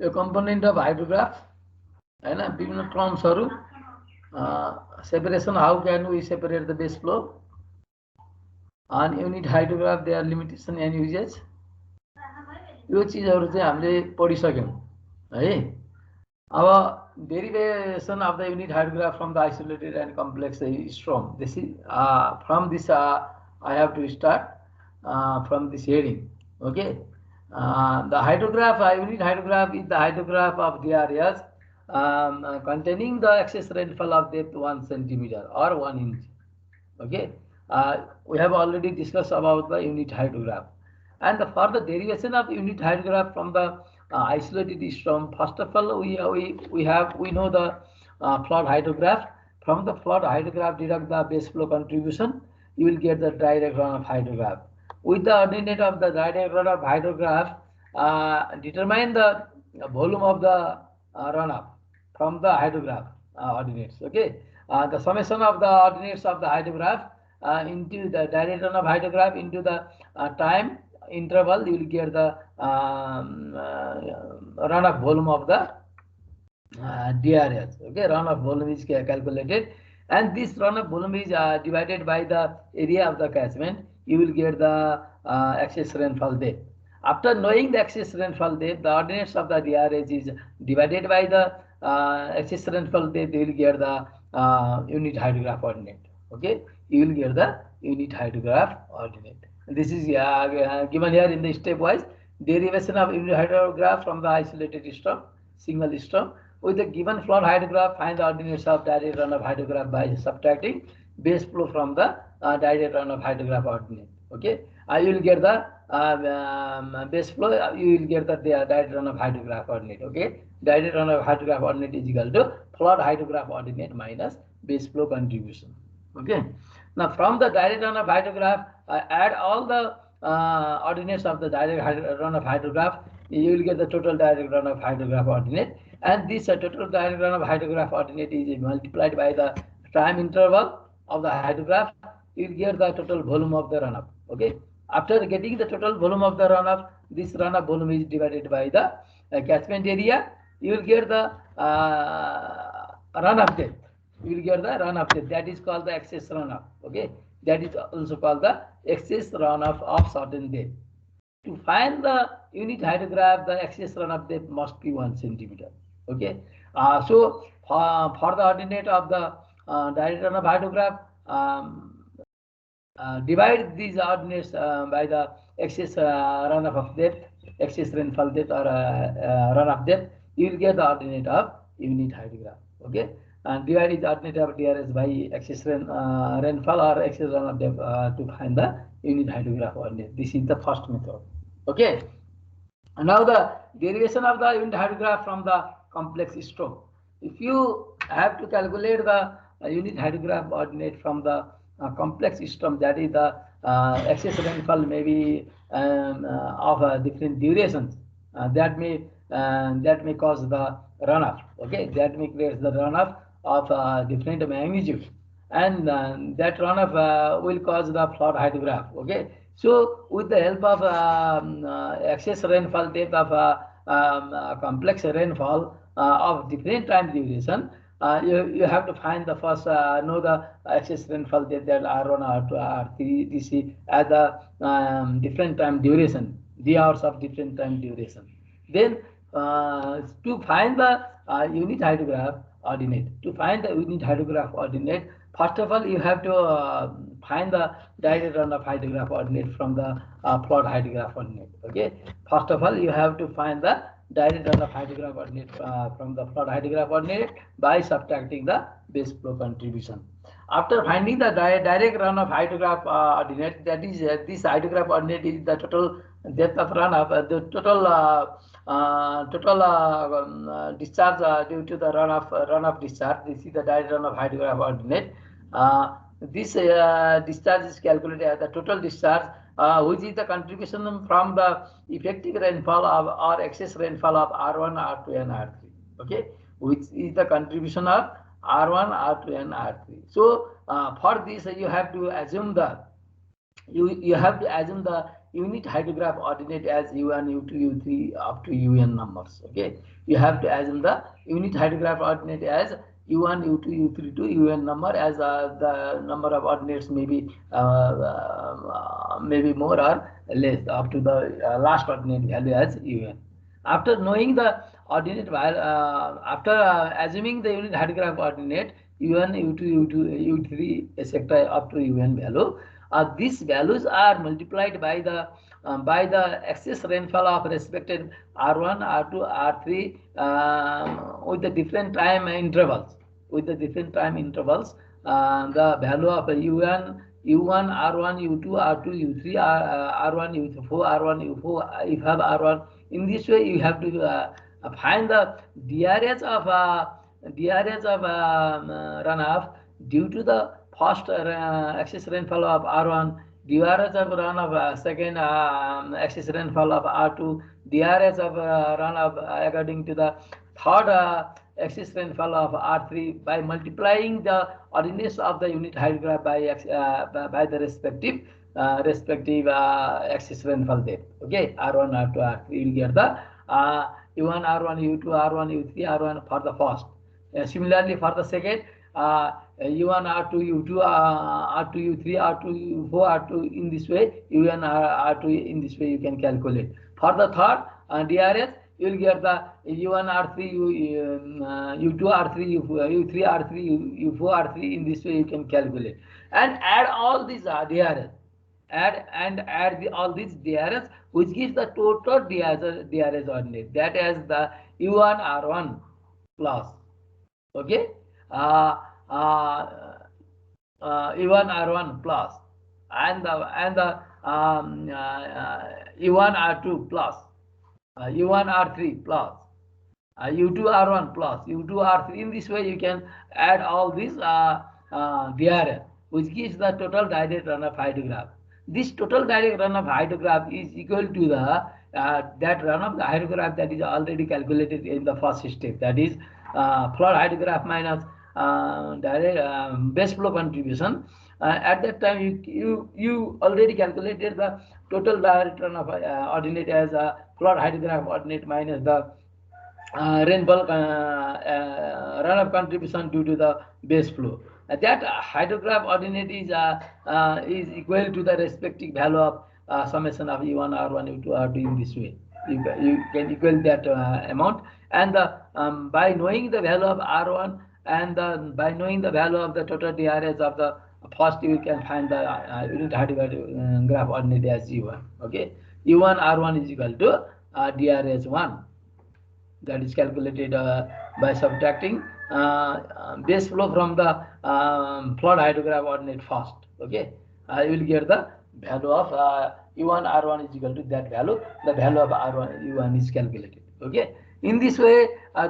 Yo component of hydrograph हैन विभिन्न टर्म्सहरू separation, how can we separate the base flow on unit hydrograph, their limitation and usage, यो चिजहरू चाहिँ हामीले पढिसक्यौँ है। अब derivation of the unit hydrograph from the isolated and complex storm, this is from this I have to start from this heading. Okay, the hydrograph, unit hydrograph is the hydrograph of the areas containing the excess rainfall of depth 1 centimeter or 1 inch. Okay, we have already discussed about the unit hydrograph, and for the derivation of unit hydrograph from the isolated storm, first of all we know the flood hydrograph. From the flood hydrograph, deduct the base flow contribution, you will get the direct runoff hydrograph. With the ordinate of the direct runoff hydrograph, determine the volume of the runoff from the hydrograph ordinates. Okay, the summation of the ordinates of the hydrograph into the direct runoff hydrograph into the time interval, you will get the runoff volume of the DRS. Okay, runoff volume is calculated, and this runoff volume is divided by the area of the catchment. You will get the excess rainfall depth. After knowing the excess rainfall depth, the ordinates of the DRS is divided by the excess rainfall depth. You will get the unit hydrograph ordinate. Okay, you will get the unit hydrograph ordinate. This is given here in the stepwise derivation of unit hydrograph from the isolated storm, single storm. With the given flood hydrograph, find the ordinates of direct runoff hydrograph by subtracting base flow from the direct runoff hydrograph ordinate. Okay, you will get the base flow, you will get the direct runoff hydrograph ordinate. Okay, direct runoff hydrograph ordinate is equal to flood hydrograph ordinate minus base flow contribution. Okay, now from the direct runoff hydrograph, add all the ordinates of the direct runoff hydrograph, you will get the total direct runoff hydrograph ordinate, and this total direct runoff hydrograph ordinate is multiplied by the time interval of the hydrograph, you will get the total volume of the runoff. Okay, after getting the total volume of the runoff, this runoff volume is divided by the catchment area, you will get the runoff depth. You will get the runoff depth, that is called the excess runoff. Okay, that is also called the excess runoff of certain depth. To find the unit hydrograph, the excess runoff depth must be 1 centimeter. Okay, so for the ordinate of the direct runoff hydrograph, divide these ordinates by the excess runoff of depth, excess rainfall depth or runoff depth, you will get the ordinate of unit hydrograph. Okay, and divide the ordinate of DRS by excess rainfall or excess runoff depth to find the unit hydrograph ordinate. This is the first method. Okay, and now the derivation of the unit hydrograph from the complex stroke. If you have to calculate the unit hydrograph ordinate from the complex system, that is the excess rainfall may be of different durations, that may cause the runoff. Okay, that may create the runoff of different magnitude, and that runoff will cause the flood hydrograph. Okay, so with the help of excess rainfall depth of complex rainfall of different time duration, you have to find the first know the excess rainfall depth, that R1, R2, R3, DC at the different time duration, the hours of different time duration. Then to find the unit hydrograph ordinate, first of all you have to find the direct runoff hydrograph ordinate from the flood hydrograph ordinate. Okay, first of all you have to find the direct runoff hydrograph ordinate from the flood hydrograph ordinate by subtracting the base flow contribution. After finding the direct runoff hydrograph ordinate, that is this hydrograph ordinate is the total depth of runoff, the total discharge due to the runoff discharge. This is the direct runoff hydrograph ordinate. This discharge is calculated as the total discharge, which is the contribution from the effective rainfall of or excess rainfall of R1, R2, and R3. Okay, which is the contribution of R1, R2, and R3. So for this you have to assume the you have to assume the unit hydrograph ordinate as u1, u2, u3 up to un numbers. Okay, you have to assume the unit hydrograph ordinate as u1, u2, u3 to un number, as the number of ordinates maybe maybe more or less up to the last ordinate value as un. After knowing the ordinate value, after assuming the unit hydrograph ordinate un, u2, u3 etc. up to un value, these values are multiplied by the excess rainfall of respected R1, R2, R3 with the different time intervals. With the different time intervals, the value of U1, R1, U2, R2, U3, R1, U4, R1, U4. If you have R1, in this way you have to find the DRS of runoff due to the first excess rainfall of R1, DRS of run of second excess rainfall of R2, DRS of run of according to the third excess rainfall of R3 by multiplying the ordinates of the unit hydrograph by the respective excess rainfall there. Okay, R1, R2, R3, you will get the U1, R1, U2, R1, U3, R1 for the first. Similarly, for the second, U1, R2, U2, R2, U3, R2, U4, R2 in this way, UN, R2 in this way you can calculate. For the third DRS, you will get the U1, R3, U2, R3, U3, R3, U4, R3 in this way you can calculate. And add all these DRS. Add all these DRS, which gives the total DRS ordinate. That is the U1, R1 plus. Okay, U1 R1 plus, and the U1 R2 plus, U1 R3 plus, U2 R1 plus, U2 R3. In this way, you can add all these DRS, which gives the total direct runoff hydrograph. This total direct runoff hydrograph is equal to the that runoff hydrograph that is already calculated in the first step. That is flood hydrograph minus direct base flow contribution. At that time, you already calculated the total direct runoff ordinate as flood hydrograph ordinate minus the rainfall runoff contribution due to the base flow. That hydrograph ordinate is equal to the respective value of summation of U1, R1, U2, R2 in this way. You can equal that amount, and by knowing the value of R1 and by knowing the value of the total DRS of the first, you can find the unit hydrograph ordinate as U1. Okay, U1 R1 is equal to DRS 1. That is calculated by subtracting base flow from the flood hydrograph ordinate first. Okay, you will get the value of U1 R1 is equal to that value. The value of R1 U1 is calculated. Okay, in this way,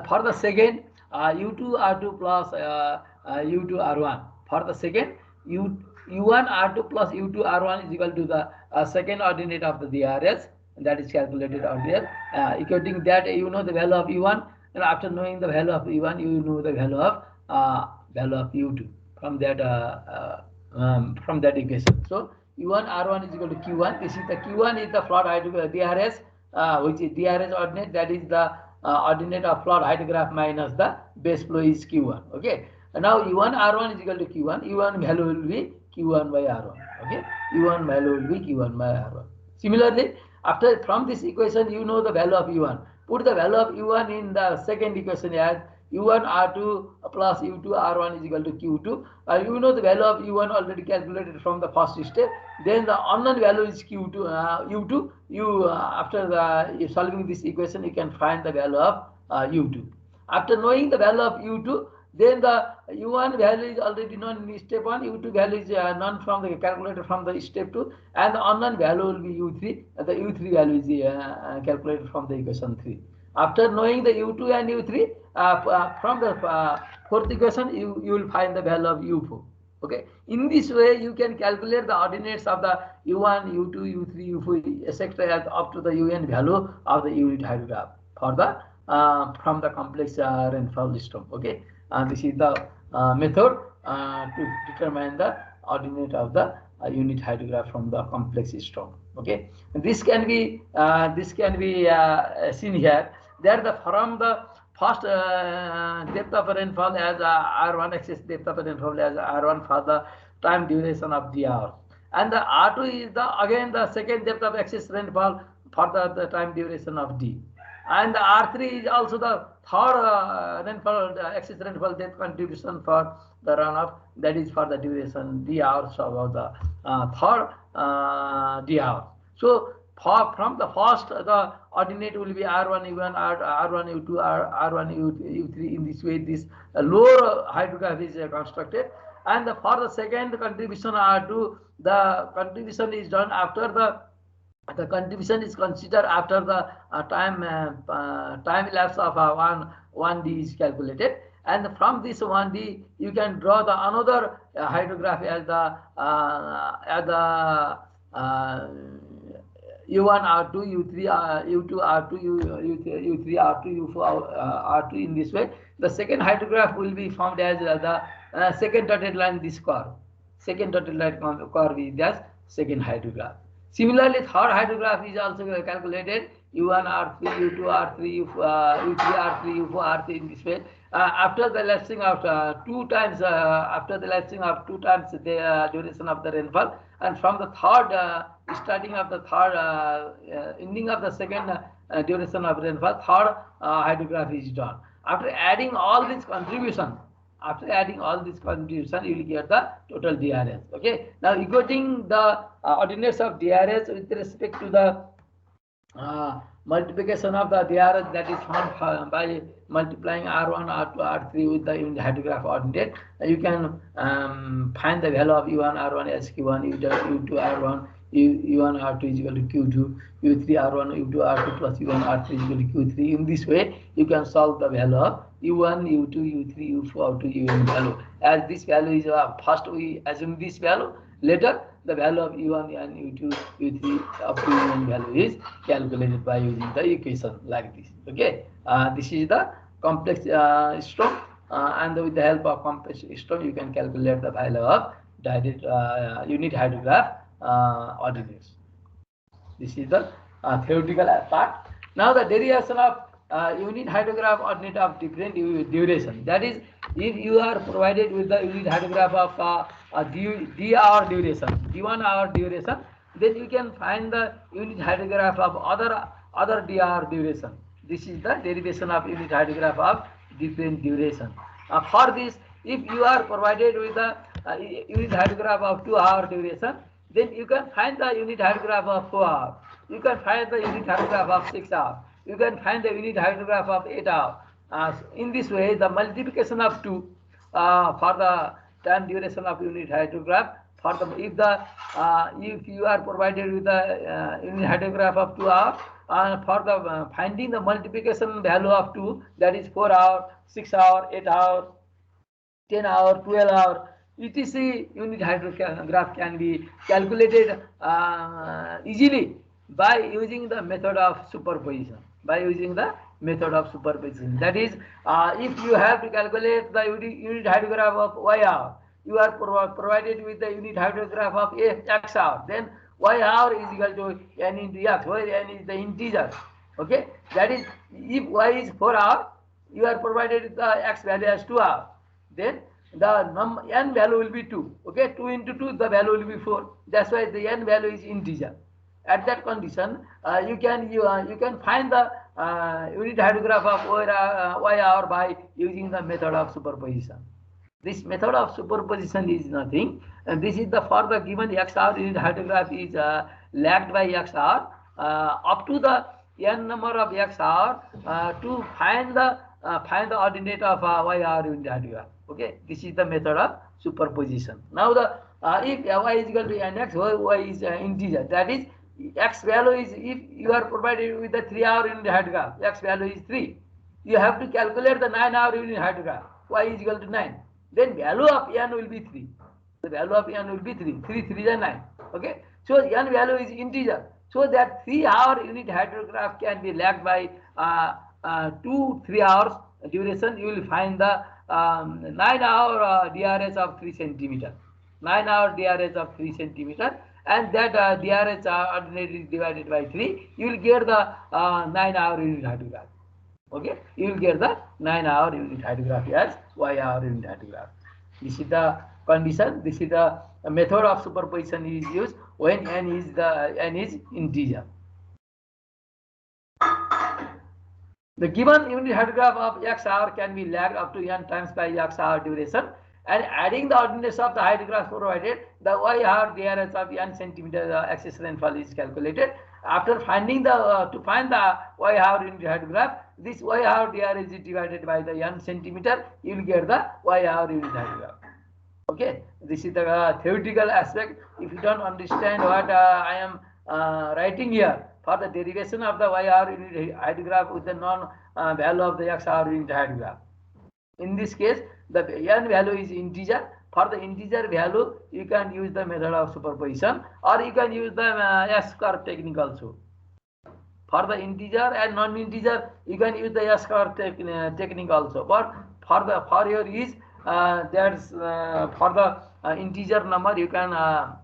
for the second U2 R2 plus U2 R1. For the second U1 R2 plus U2 R1 is equal to the second ordinate of the DRS. That is calculated earlier. Equating that, you know the value of U1, and after knowing the value of U1, you know the value of U2 from that equation. So U1 R1 is equal to Q1. This is the Q1 is the flood hydrograph DRS, which is DRS ordinate. That is the ordinate of flood hydrograph minus the base flow is Q1. Okay. And now U1 R1 is equal to Q1. U1 value will be Q1 by R1. Okay. U1 value will be Q1 by R1. Similarly, after from this equation, you know the value of U1. Put the value of U1 in the second equation as U1 R2 plus U2 R1 is equal to Q2. You know the value of U1 already calculated from the first step. Then the unknown value is Q2, U2. After solving this equation, you can find the value of U2. After knowing the value of U2, then the U1 value is already known in step 1, U2 value is known from the calculated from the step 2, and the unknown value will be U3. The U3 value is calculated from the equation 3. After knowing the U2 and U3, from the fourth equation, you will find the value of U4. Okay. In this way, you can calculate the ordinates of the U1, U2, U3, U4, etc. up to the UN value of the unit hydrograph for the from the complex rainfall system. Okay. This is the method to determine the ordinate of the unit hydrograph from the complex storm. Okay, this can be seen here. There the from the first depth of rainfall as R1 excess depth of rainfall as R1 for the time duration of the hour, and the R2 is the again the second depth of excess rainfall for the time duration of D, and the R3 is also the third rainfall excess rainfall depth contribution for the runoff, that is for the duration D hours of the third D hours. So from the first, the ordinate will be R1 U1, R1 U2, R1 U3. In this way, this lower hydrograph is constructed. And for the second contribution R2, the contribution is done after the contribution is considered after the time elapse of 1D is calculated. And from this 1D, you can draw the another hydrograph as the U1 R2 U3 U2 R2 U3 R2 U4 R2. In this way, the second hydrograph will be formed as the second dotted line, this curve. Second dotted line curve is the second hydrograph. Similarly, third hydrograph is also calculated. U1 R3 U2 R3 U3 R3 U4 R3. In this way, after the lapsing of two times the duration of the rainfall, and from the third starting of the third ending of the second duration of rainfall, third hydrograph is done. After adding all these contributions, you will get the total DRS. Okay. Now, equating the ordinates of DRS with respect to the multiplication of the DRS, that is found by multiplying R1, R2, R3 with the unit hydrograph ordinate, you can find the value of U1 R1 as Q1, U2 R1, U1 R2 is equal to Q2, U3 R1, U2 R2 plus U1 R3 is equal to Q3. In this way, you can solve the value of U1, U2, U3, U4 to UN value. As this value is first we assume this value, later the value of U1 and U2, U3 up to UN value is calculated by using the equation like this. Okay, this is the complex storm, and with the help of complex storm, you can calculate the value of direct unit hydrograph ordinates. This is the theoretical part. Now the derivation of unit hydrograph ordinate of different duration. That is, if you are provided with the unit hydrograph of D hour duration, D1 hour duration, then you can find the unit hydrograph of other D hour duration. This is the derivation of unit hydrograph of different duration. For this, if you are provided with the unit hydrograph of 2 hour duration, then you can find the unit hydrograph of 4 hours. You can find the unit hydrograph of 6 hours. You can find the unit hydrograph of 8 hours. In this way, the multiplication of 2 for the time duration of unit hydrograph. For the if you are provided with the unit hydrograph of 2 hours, for the finding the multiplication value of 2, that is 4 hours, 6 hours, 8 hours, 10 hours, 12 hours, etc. unit hydrograph can be calculated easily by using the method of superposition. That is, if you have to calculate the unit hydrograph of Y hour, you are provided with the unit hydrograph of X hour, then Y hour is equal to N into X, where N is the integer. Okay, that is, if Y is 4 hours, you are provided with the X value as 2 hours, then the N value will be 2. Okay, 2 into 2, the value will be 4. That's why the N value is integer. At that condition, you can find the unit hydrograph of Y hour by using the method of superposition. This method of superposition is nothing, and this is for the given X hour unit hydrograph is lagged by X hour up to the N number of X hour to find the ordinate of Y hour unit hydrograph. Okay, this is the method of superposition. Now if Y is equal to Nx, Y is integer, that is, X value is, if you are provided with the 3 hour unit hydrograph, X value is 3. You have to calculate the 9 hour unit hydrograph, Y is equal to 9. Then value of N will be 3. The value of N will be 3. 3 is 9. Okay. So N value is integer. So that 3 hour unit hydrograph can be lagged by 2-3 hours duration. You will find the 9 hour DRS of 3 centimeter. 9 hour DRH of 3 centimeter, and that DRH ordinate is divided by 3, you will get the 9 hour unit hydrograph. Okay, you will get the 9 hour unit hydrograph as Y hour unit hydrograph. This is the condition. This is the method of superposition is used when n is integer. The given unit hydrograph of x hour can be lagged up to n times by x hour duration, and adding the ordinates of the hydrograph provided, the Y hour DRH of n centimeter axis rainfall is calculated. After finding the to find the Y hour unit hydrograph, this Y hour DRH is divided by the n centimeter, you will get the Y hour unit hydrograph. Okay, this is the theoretical aspect. If you don't understand what I am writing here, for the derivation of the Y hour unit hydrograph with the non value of the x hour unit hydrograph. In this case, the n value is integer. For the integer value, you can use the method of superposition, or you can use the S-curve technique also. For the integer and non-integer, you can use the S-curve technique also. But for your use, that's for the integer number, you can lag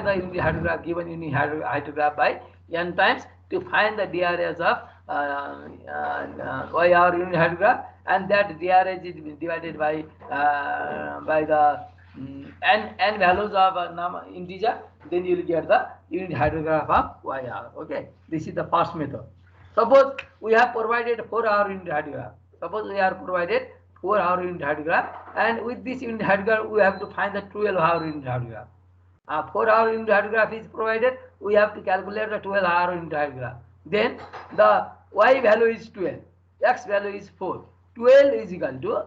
the unit hydrograph, given unit hydrograph by n times to find the DRH of Y hour unit hydrograph, and that DRH is divided by the n values of integer, then you will get the unit hydrograph of Y hour. Okay, this is the first method. Suppose we have provided 4 hour unit hydrograph. Suppose we are provided 4 hour unit hydrograph, and with this unit hydrograph we have to find the 12 hour unit hydrograph. 4 hour unit hydrograph is provided, we have to calculate the 12 hour unit hydrograph. Then the Y value is 12, X value is 4. 12 is equal to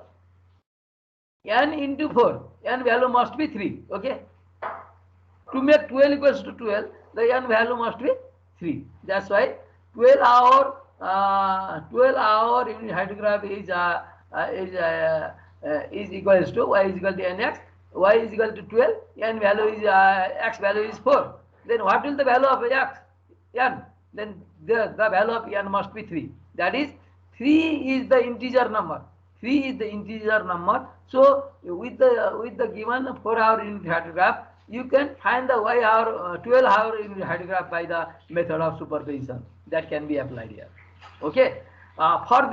n into 4. N value must be 3. Okay. To make 12 equals to 12, the n value must be 3. That's why 12 hour unit hydrograph is equals to Y is equal to nx. Y is equal to 12. N value is x value is 4. Then what will the value of x? N. Then the value of n must be 3. That is, 3 is the integer number. 3 is the integer number. So with the given 4 hour unit hydrograph, you can find the Y hour 12 hour unit hydrograph by the method of superposition that can be applied here. Okay. For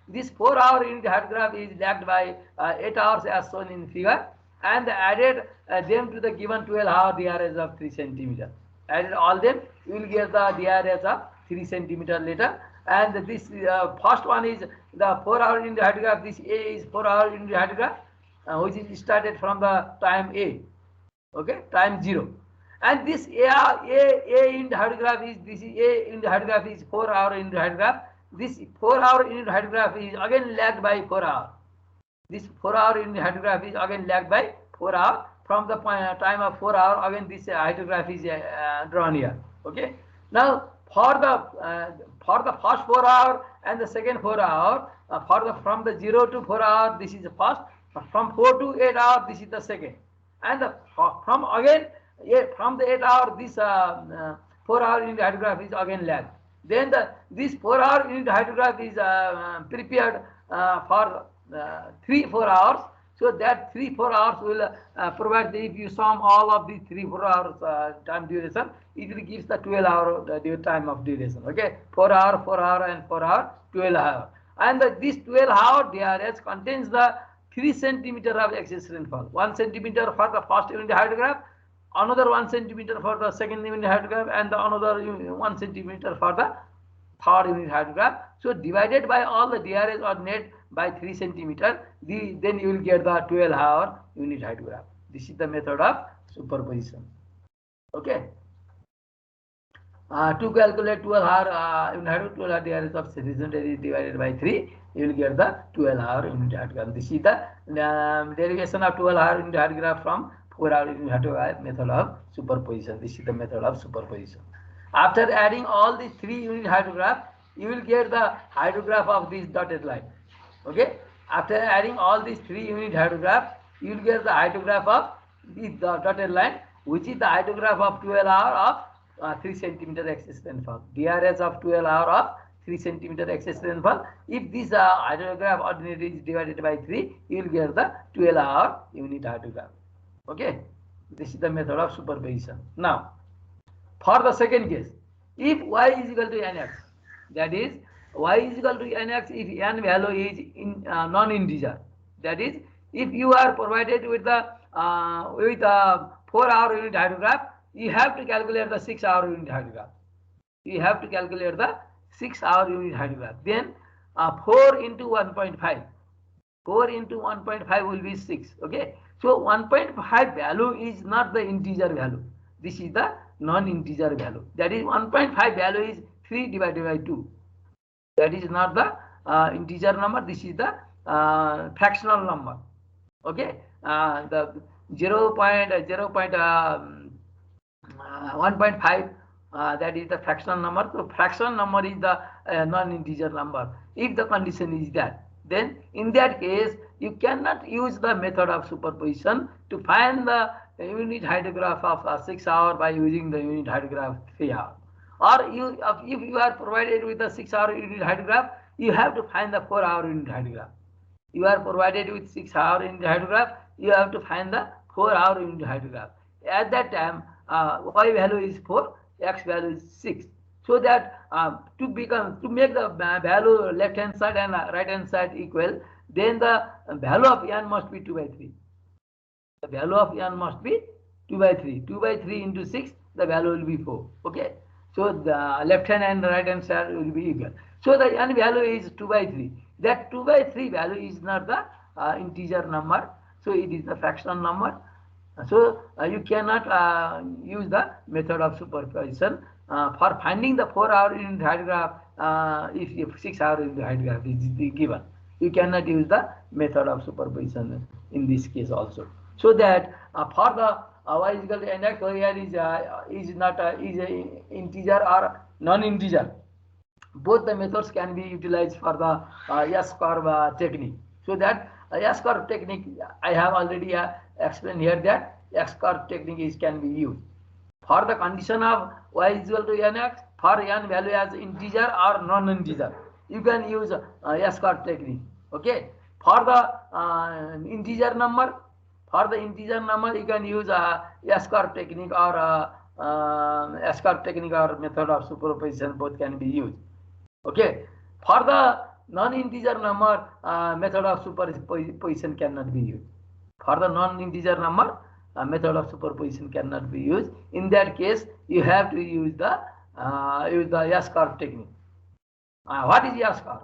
this 4 hour unit hydrograph is lagged by 8 hours as shown in figure, and added them to the given 12 hour DRH of 3 centimeter. Added all them, you will get the DRH of 3 centimeter later. And this first one is the 4 hour unit hydrograph. This A is 4 hour unit hydrograph, which is started from the time A. Okay, time 0. And this A unit hydrograph is, this is A unit hydrograph is 4 hour unit hydrograph. This 4 hour unit hydrograph is again lagged by 4 hour. This 4 hour unit hydrograph is again lagged by 4 hour. From the time of 4 hour, again this hydrograph is drawn here. Okay. Now for the first 4 hour and the second 4 hour, from the 0 to 4 hour, this is the first. From 4 to 8 hour, this is the second. And from the 8 hour, this 4 hour unit hydrograph is again lagged. Then this 4 hour unit hydrograph is prepared for 3-4 hours. So that 3-4 hours will provide, if you sum all of these 3-4 hours time duration, it will gives the 12 hour time of duration. Okay, 4 hour, 4 hour, and 4 hour, 12 hour. And this 12 hour DRH contains the 3 centimeter of excess rainfall. 1 centimeter for the first unit hydrograph, another 1 centimeter for the second unit hydrograph, and another 1 centimeter for the third unit hydrograph. So divided by all the DRH or net by 3 centimeter, then you will get the 12 hour unit hydrograph. This is the method of superposition. Okay. To calculate 12 hour unit hydrograph, 12 hour DRH of season divided by 3, you will get the 12 hour unit hydrograph. This is the derivation of 12 hour unit hydrograph from 4 hour unit hydrograph method of superposition. This is the method of superposition. After adding all these 3 unit hydrograph, you will get the hydrograph of this dotted line. Okay. After adding all these 3 unit hydrograph, you will get the hydrograph of this dotted line, which is the hydrograph of 12 hour of 3 centimeter excess rainfall. DRH of 12 hour of 3 centimeter excess rainfall. If this hydrograph ordinary is divided by 3, you will get the 12-hour unit hydrograph. Okay, this is the method of superposition. Now, for the second case, if y is equal to nx, that is y is equal to nx if n value is non-integer. That is, if you are provided with the 4-hour unit hydrograph, you have to calculate the 6-hour unit hydrograph. You have to calculate the 6-hour unit hydrograph. Then 4 into 1.5. 4 into 1.5 will be 6. Okay. So 1.5 value is not the integer value. This is the non-integer value. That is 1.5 value is 3 divided by 2. That is not the integer number. This is the fractional number. Okay. The 1.5 that is the fractional number. So fractional number is the non-integer number. If the condition is that, then in that case you cannot use the method of superposition to find the unit hydrograph of 6 hour by using the unit hydrograph 3 hour. Or if you are provided with the 6-hour unit hydrograph, you have to find the 4-hour unit hydrograph. You are provided with 6-hour unit hydrograph, you have to find the 4-hour unit hydrograph. At that time, y value is 4, x value is 6. So that to make the value left hand side and right hand side equal, then the value of n must be 2 by 3. The value of n must be 2 by 3. 2 by 3 into 6, the value will be 4. Okay. So the left hand and right hand side will be equal. So the n value is 2 by 3. That 2 by 3 value is not the integer number. So it is the fractional number. So you cannot use the method of superposition for finding the 4-hour unit hydrograph. If 6-hour unit hydrograph is given, you cannot use the method of superposition in this case also. So that for the y is equal to nx, here is not is a integer or non-integer. Both the methods can be utilized for the S-curve technique. So that S-curve technique, I have already explained here that S-curve technique can be used for the condition of y is equal to nx for n value as integer or non-integer. You can use S-curve technique. Okay. For the integer number. For the integer number, you can use S-curve technique or S-curve technique or method of superposition. Both can be used. Okay. For the non-integer number, method of superposition cannot be used. For the non-integer number, method of superposition cannot be used. In that case, you have to use the S-curve technique. What is S-curve?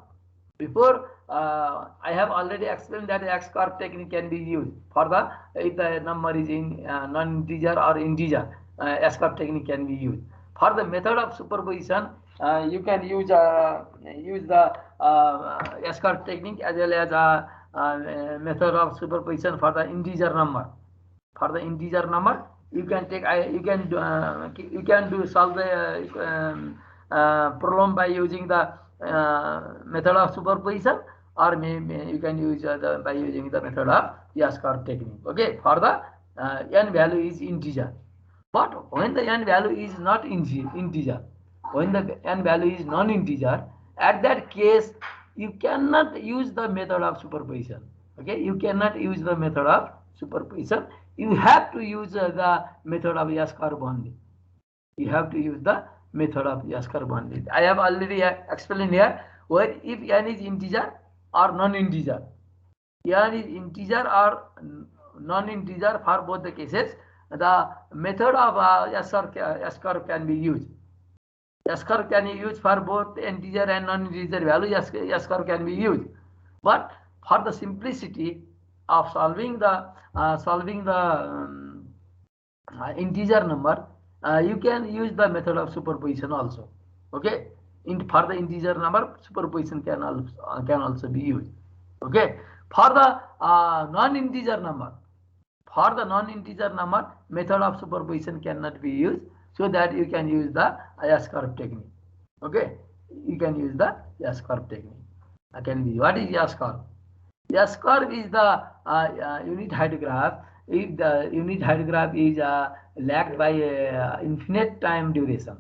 Before I have already explained that S-curve technique can be used for the if the number is in non-integer or integer. S-curve technique can be used for the method of superposition. You can use the S-curve technique as well as method of superposition for the integer number. For the integer number, you can take solve the problem by using the method of superposition, or maybe you can use by using the method of S-curve technique. Okay, for the n value is integer, but when the n value is not integer, when the n value is non-integer, at that case you cannot use the method of superposition. Okay, you cannot use the method of superposition. You have to use the method of S-curve only. You have to use the method of S-curve only. I have already explained here where if n is integer or non-integer. N is integer or non-integer for both the cases. The method of S-curve can be used. S-curve can be used for both integer and non-integer value. S-curve can be used, but for the simplicity of solving the integer number, you can use the method of superposition also. Okay, for the integer number, superposition can also be used. Okay, for the non-integer number, method of superposition cannot be used. So that you can use the S-curve technique. Okay, you can use the S-curve technique. What is S-curve? S-curve is the unit hydrograph. If the unit hydrograph is lagged by infinite time duration,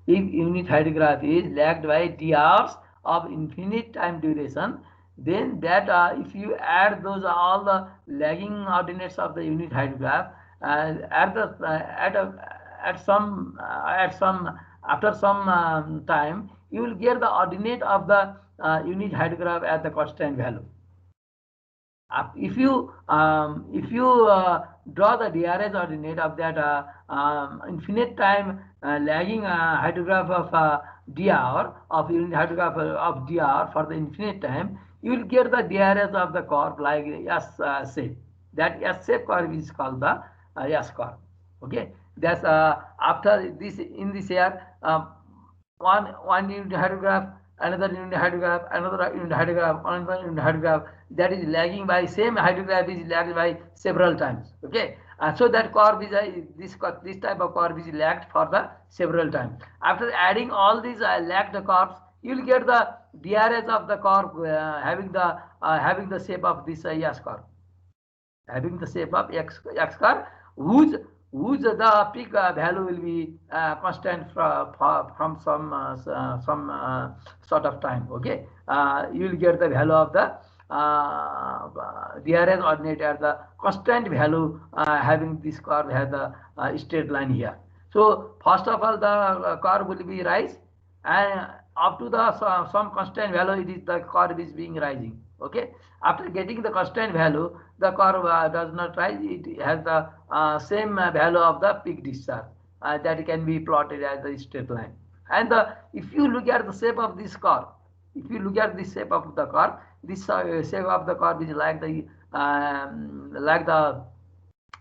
if unit height graph is lagged by d hours of infinite time duration, then that if you add those all the lagging ordinates of the unit height graph at the at some after some time, you will get the ordinate of the unit height graph at the constant value. If you draw the DRS ordinate of that infinite time lagging hydrograph of dr of unit hydrograph of dr for the infinite time, you will get the DRS of the curve like S shape. That S shape curve is called the S curve. Okay, that's after this in this year one unit hydrograph, another unit hydrograph, another unit hydrograph, another unit hydrograph, that is lagging by same hydrograph is lagged by several times. Okay, so that curve is this type of curve is lagged for the several times. After adding all these lagged curves, you will get the DRS of the curve having the shape of this S curve, having the shape of X curve, whose the peak value will be constant from some sort of time. Okay, you will get the value of the DRS ordinate at the constant value having this curve has the straight line here. So first of all, the curve will be rise, and up to the some constant value, it is the curve is being rising. Okay, after getting the constant value, the curve does not rise. It has the same value of the peak discharge that can be plotted as a straight line. And if you look at the shape of this curve, if you look at the shape of the curve, this shape of the curve is like the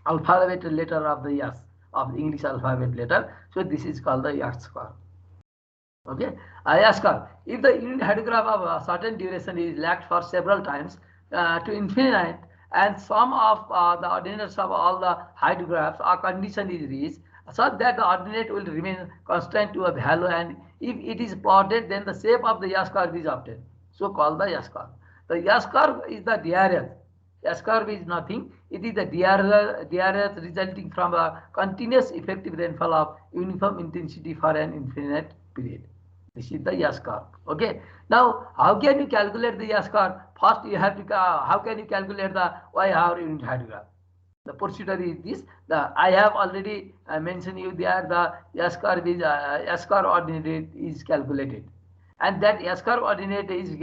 alphabet letter of the S of the English alphabet letter. So this is called the S curve. Okay, S curve. If the unit hydrograph of a certain duration is lagged for several times to infinite, and sum of the ordinates of all the hydrographs or condition is reached, such that the ordinate will remain constant to a value, and if it is plotted, then the shape of the S curve is obtained. So called the S curve. The S curve is the DRS. S curve is nothing. It is the DRS resulting from a continuous effective rainfall of uniform intensity for an infinite period. This is the S curve. Okay. Now, how can you calculate the S curve? First, you have to how can you calculate the Y-hour unit hydrograph? The procedure is this. I have already mentioned you there. The S curve is S curve ordinate is calculated, and that S curve ordinate is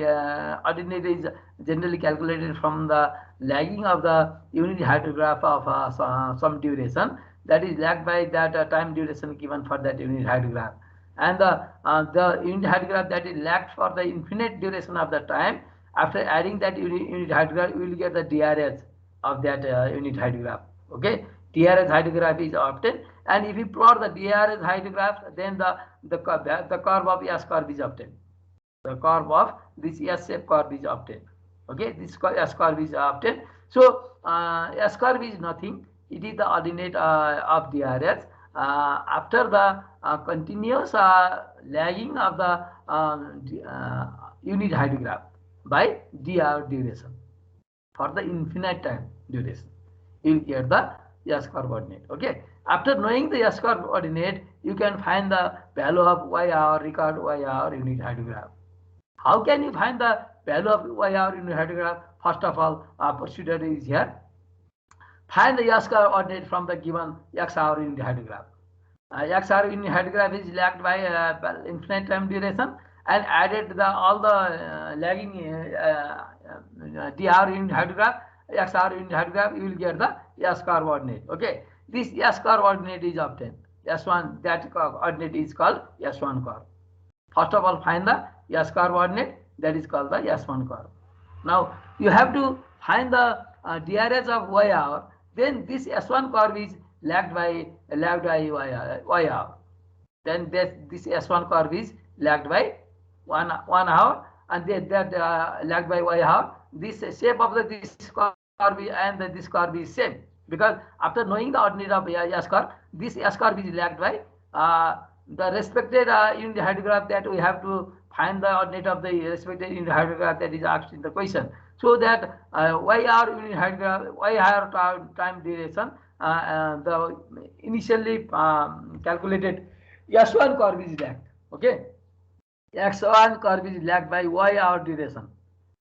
generally calculated from the lagging of the unit hydrograph of some duration that is lagged by that time duration given for that unit hydrograph, and the unit hydrograph that is lagged for the infinite duration of the time. After adding that unit hydrograph, you will get the DRS of that unit hydrograph. Okay, DRS hydrograph is obtained, and if you plot the DRS hydrograph, then the curve of S curve is obtained. The curve of this S shape curve is obtained. Okay, this S curve is obtained. So S curve is nothing. It is the ordinate of DRS after the continuous lagging of the unit hydrograph by dr duration for the infinite time duration. You will get the S curve ordinate. Okay. After knowing the S curve ordinate, you can find the value of Y-hour, record Y-hour unit hydrograph. How can you find the value of Y-hour unit hydrograph? First of all, procedure is here. Find the S curve ordinate from the given X-hour unit hydrograph. X-hour unit hydrograph is lagged by infinite time duration, and added all the lagging dr unit hydrograph, X-hour unit hydrograph, you will get the S curve ordinate. Okay, this S curve ordinate is obtained. S1, that ordinate is called S1 curve. First of all, find the S curve ordinate, that is called the S1 curve. Now you have to find the DRS of Y-hour. Then this S1 curve is lagged by Y-hour. Then this S1 curve is lagged by 1 hour, and that lagged by Y-hour. This shape of this curve and this curve is same, because after knowing the ordinate of S curve, this S curve is lagged by the respected unit hydrograph that we have to find the ordinate of the respected unit hydrograph that is asked in the question. So that Y-hour unit hydrograph, Y-hour time duration, the initially calculated S1 curve is lagged. Okay, x1 curve is lagged by y hour duration.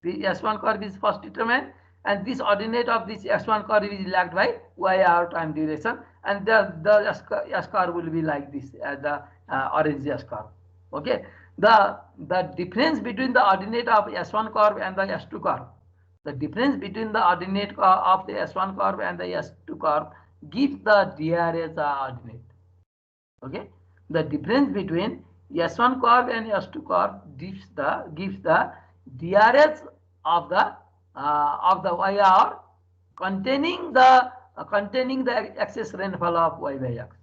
The s1 curve is first determined, and this ordinate of this s1 curve is lagged by y hour time duration, and the s curve will be like this as the orange s curve. Okay, the difference between the ordinate of s1 curve and the s2 curve, the difference between the ordinate of the s1 curve and the s2 curve gives the DRS ordinate. Okay, the difference between S1 curve and S2 curve gives the DRS of the YR containing the excess rainfall of y by x,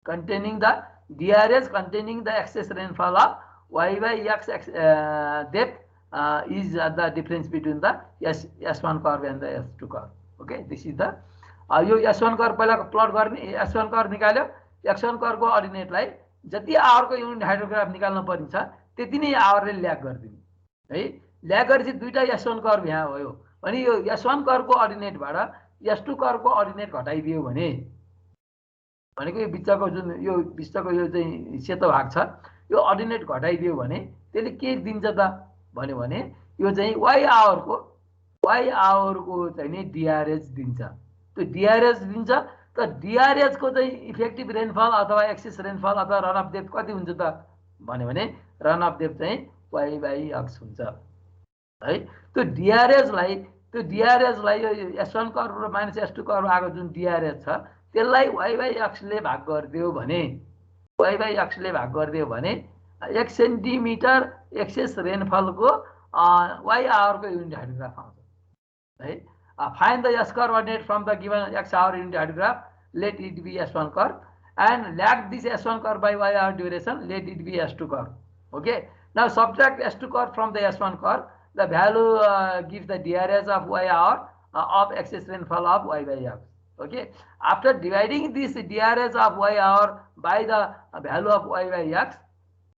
containing the DRS containing the excess rainfall of y by x depth is the difference between the S1 curve and the S2 curve. Okay, this is the yo S1 curve पहिला प्लट गर्ने, S1 curve निकाल्यो, x1 कर्वको अर्डिनेटलाई जति आवरको unit hydrograph निकाल्न पर्ने छ त्यति नै आवरले lag गरिदिने है। ल्याग गरेपछि दुईटा S1 कर्व यहाँ भयो भने यो S1 कर्वको अर्डिनेटबाट S2 कर्वको अर्डिनेट घटाइदियो भने भनेको यो बिचको जुन यो बिचको यो चाहिँ सेतो भाग छ यो अर्डिनेट घटाइदियो भने त्यसले के दिन्छ त भन्यो भने यो चाहिँ y आवरको चाहिँ नि DRS दिन्छ। त्यो DRS दिन्छ त DRS को चाहिँ इफेक्टिभ रेनफल अथवा एक्सेस रेनफल अथवा रन अफ डेप्थ कति हुन्छ त भन्यो भने रन अफ डेप्थ चाहिँ y by x हुन्छ है। त्यो DRS लाई यो S1 कर्व र माइनस S2 कर्व आको जुन DRS छ त्यसलाई y by x ले भाग गरिदियो भने 1 सेन्टिमिटर एक्सेस रेनफलको y आवर को युनिट हाइड्रोग्राफ आउँछ है। Find the S curve ordinate from the given x hour unit hydrograph. Let it be S1 curve, and lag this S1 curve by y hour duration. Let it be S2 curve. Okay. Now subtract S2 curve from the S1 curve. The value gives the DRS of y hour of excess rainfall of y by x. Okay. After dividing this DRS of y hour by the value of y by x,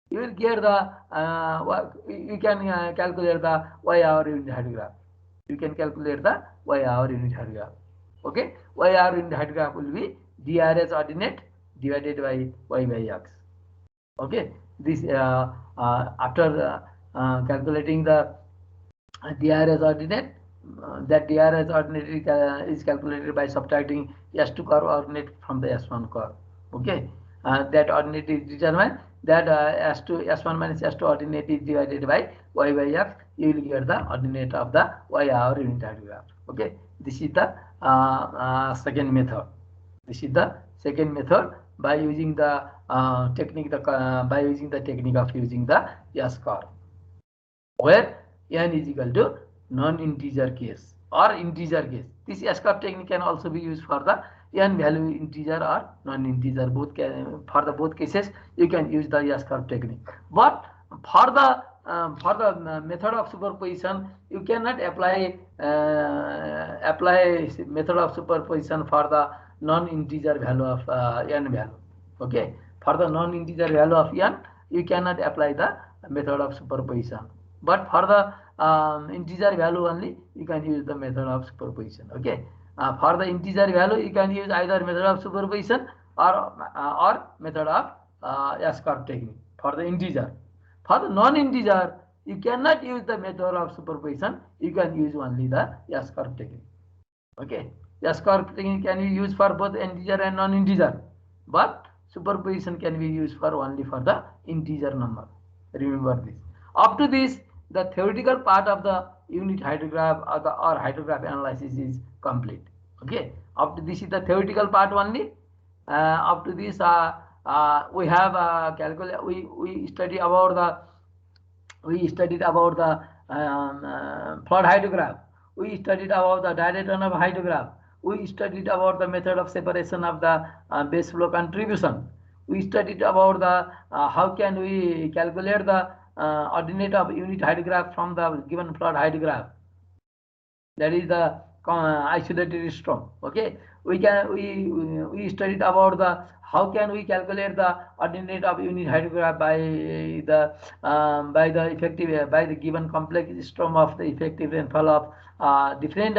you will get the you can calculate the y hour unit hydrograph. You can calculate the y hour unit hydrograph. Okay, y hour unit hydrograph will be DRS ordinate divided by y by x. Okay, this after calculating the DRS ordinate, that DRS ordinate is calculated by subtracting S2 curve ordinate from the S1 curve. Okay, that ordinate is determined that S1 minus S2 ordinate is divided by y by x. You will get the ordinate of the y hour unit hydrograph. Okay, this is the second method. This is the second method by using the technique of using the S curve, where n is equal to non-integer case or integer case. This S curve technique can also be used for the n value integer or non-integer. For the both cases you can use the S curve technique. But for the method of superposition, you cannot apply method of superposition for the non-integer value of n value. Okay, for the non-integer value of n, you cannot apply the method of superposition. But for the integer value only, you can use the method of superposition. Okay, for the integer value, you can use either method of superposition or method of S curve technique for the integer. For the non-integer, you cannot use the method of superposition. You can use only the S curve technique. Okay, S curve technique can be used for both integer and non-integer, but superposition can be used for only for the integer number. Remember this. Up to this, the theoretical part of the unit hydrograph or hydrograph analysis is complete. Okay, up to this is the theoretical part only. Up to this, we have we studied about the flood hydrograph. We studied about the direct runoff hydrograph. We studied about the method of separation of the base flow contribution. We studied about the how can we calculate the ordinate of unit hydrograph from the given flood hydrograph. That is the isolated storm. Okay, we studied about the how can we calculate the ordinate of unit hydrograph by the given complex storm of the effective rainfall of different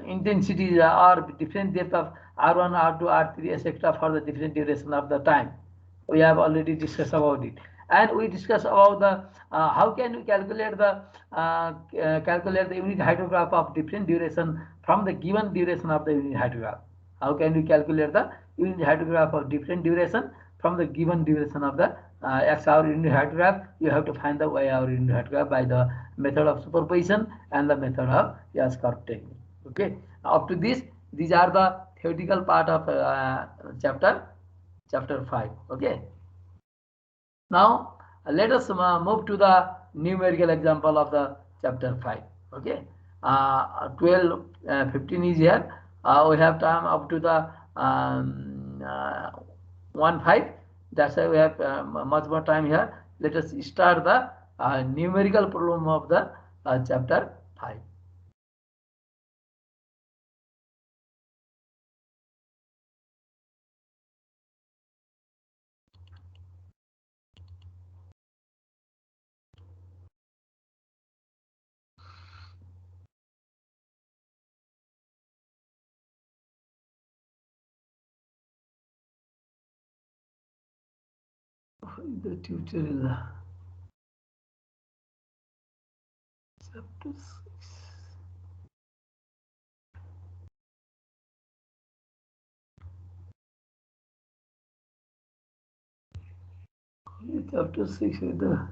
intensities or different depth of R1, R2, R3, etc. for the different duration of the time. We have already discussed about it, and we discussed about the how can we calculate the unit hydrograph of different duration from the given duration of the unit hydrograph. How can we calculate the unit hydrograph of different duration from the given duration of the x hour unit hydrograph? You have to find the y hour unit hydrograph by the method of superposition and the method of S-curve technique. Okay, up to this, these are the theoretical part of chapter 5. Okay, now let us move to the numerical example of the chapter 5. Okay, 12 15 is here. We have time up to the 1-5. That's why we have much more time here. Let us start the numerical problem of the chapter 5. The tutorial chapter 6. Chapter 6 with the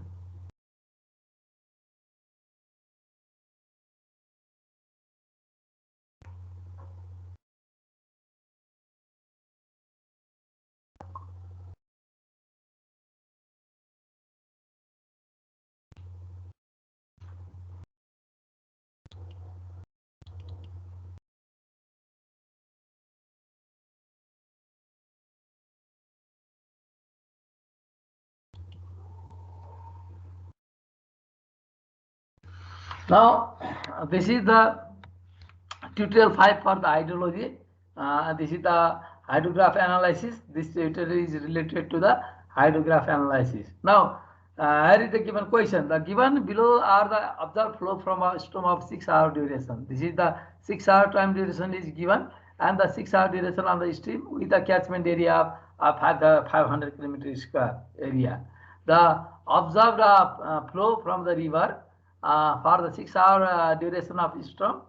now this is the tutorial 5 for the hydrology. This is the hydrograph analysis. This tutorial is related to the hydrograph analysis. Now, here is the given question. The given below are the observed flow from a storm of 6-hour duration. This is the 6-hour time duration is given, and the 6-hour duration on the stream with the catchment area of 500 km square area. The observed flow from the river for the 6-hour duration of storm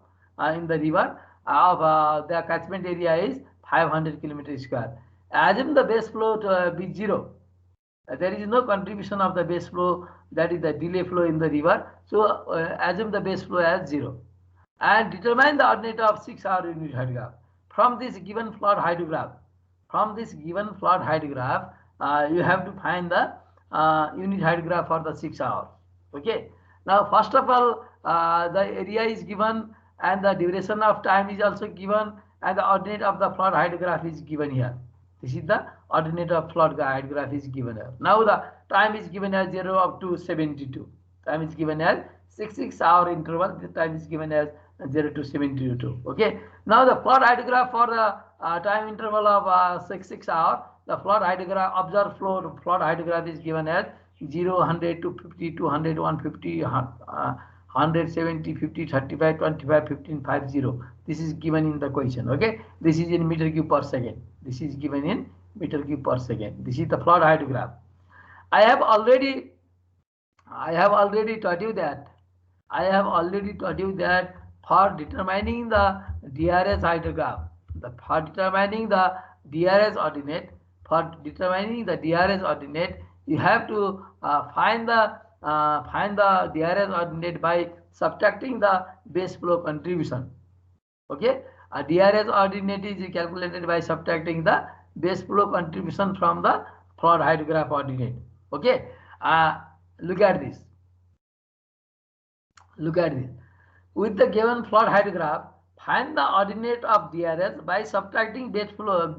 in the river of the catchment area is 500 km square. Assume the base flow to be 0. There is no contribution of the base flow, that is the delay flow in the river. So assume the base flow as 0. And determine the ordinate of 6-hour unit hydrograph. From this given flood hydrograph, you have to find the unit hydrograph for the 6 hours. Okay. Now, first of all, the area is given, and the duration of time is also given, and the ordinate of the flood hydrograph is given here. This is the ordinate of flood hydrograph is given here. Now the time is given as 0 up to 72. Time is given as 6-hour interval. The time is given as 0 to 72. Okay. Now the flood hydrograph for the time interval of 6 hour. The flood hydrograph, observed flow flood hydrograph is given as 0, 100, 250, 200, 150, 170, 50, 35, 25, 15, 50. This is given in the question. Okay. This is in meter cube per second. This is given in meter cube per second. This is the flood hydrograph. I have already taught you that. For determining the DRS hydrograph, for determining the DRS ordinate, you have to find the DRS ordinate by subtracting the base flow contribution. Okay, a DRS ordinate is calculated by subtracting the base flow contribution from the flood hydrograph ordinate. Okay, look at this. With the given flood hydrograph, find the ordinate of DRS by subtracting base flow.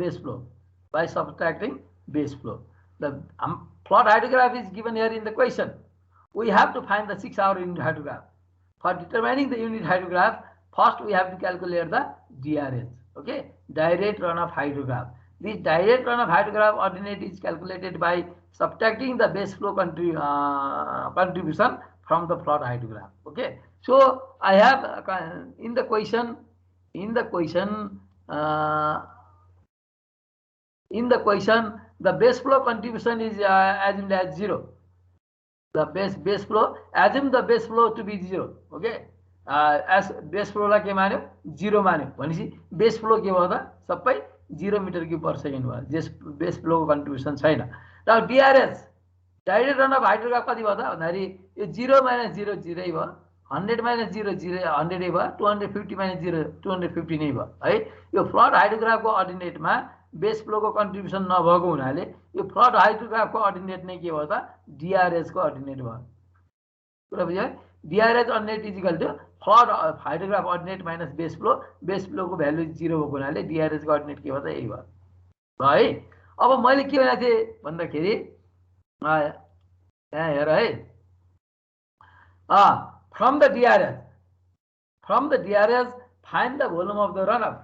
The flood hydrograph is given here in the question. We have to find the 6-hour unit hydrograph. For determining the unit hydrograph, first we have to calculate the DRS. Okay, direct runoff hydrograph. This direct runoff hydrograph ordinate is calculated by subtracting the base flow contribution from the flood hydrograph. Okay, so I have in the question the base flow contribution is assumed as 0. The base flow, assume the base flow to be 0. Okay, as base flow ला के मान्यो 0 मान्यो भनेपछि base flow के भयो त सबै 0 metre cube per second भयो. base flow को कन्ट्रिब्युसन छैन. Now DRS direct run of hydrograph कति भयो त भन्दाखेरि यो 0 - 0 0 भयो, 100 - 0 0 100 भयो, 250 - 0 250 नै भयो है. यो फ्लड हाइड्रोग्राफको अर्डिनेटमा बेस फ्लोको कन्ट्रिब्युसन नभएको हुनाले यो फ्लड हाइड्रोग्राफको अर्डिनेट नै के भयो त DRS को अर्डिनेट भयो. कुरा बुझ्यो? DRS ordinate is equal to flood hydrograph ordinate minus base फ्लोको भ्यालु 0 भएको हुनाले DRS को अर्डिनेट के भयो त यही भयो है. अब मैले के भनेको थिएँ भन्दाखेरि यहाँ हेर है, from the DRS find the volume of the run up.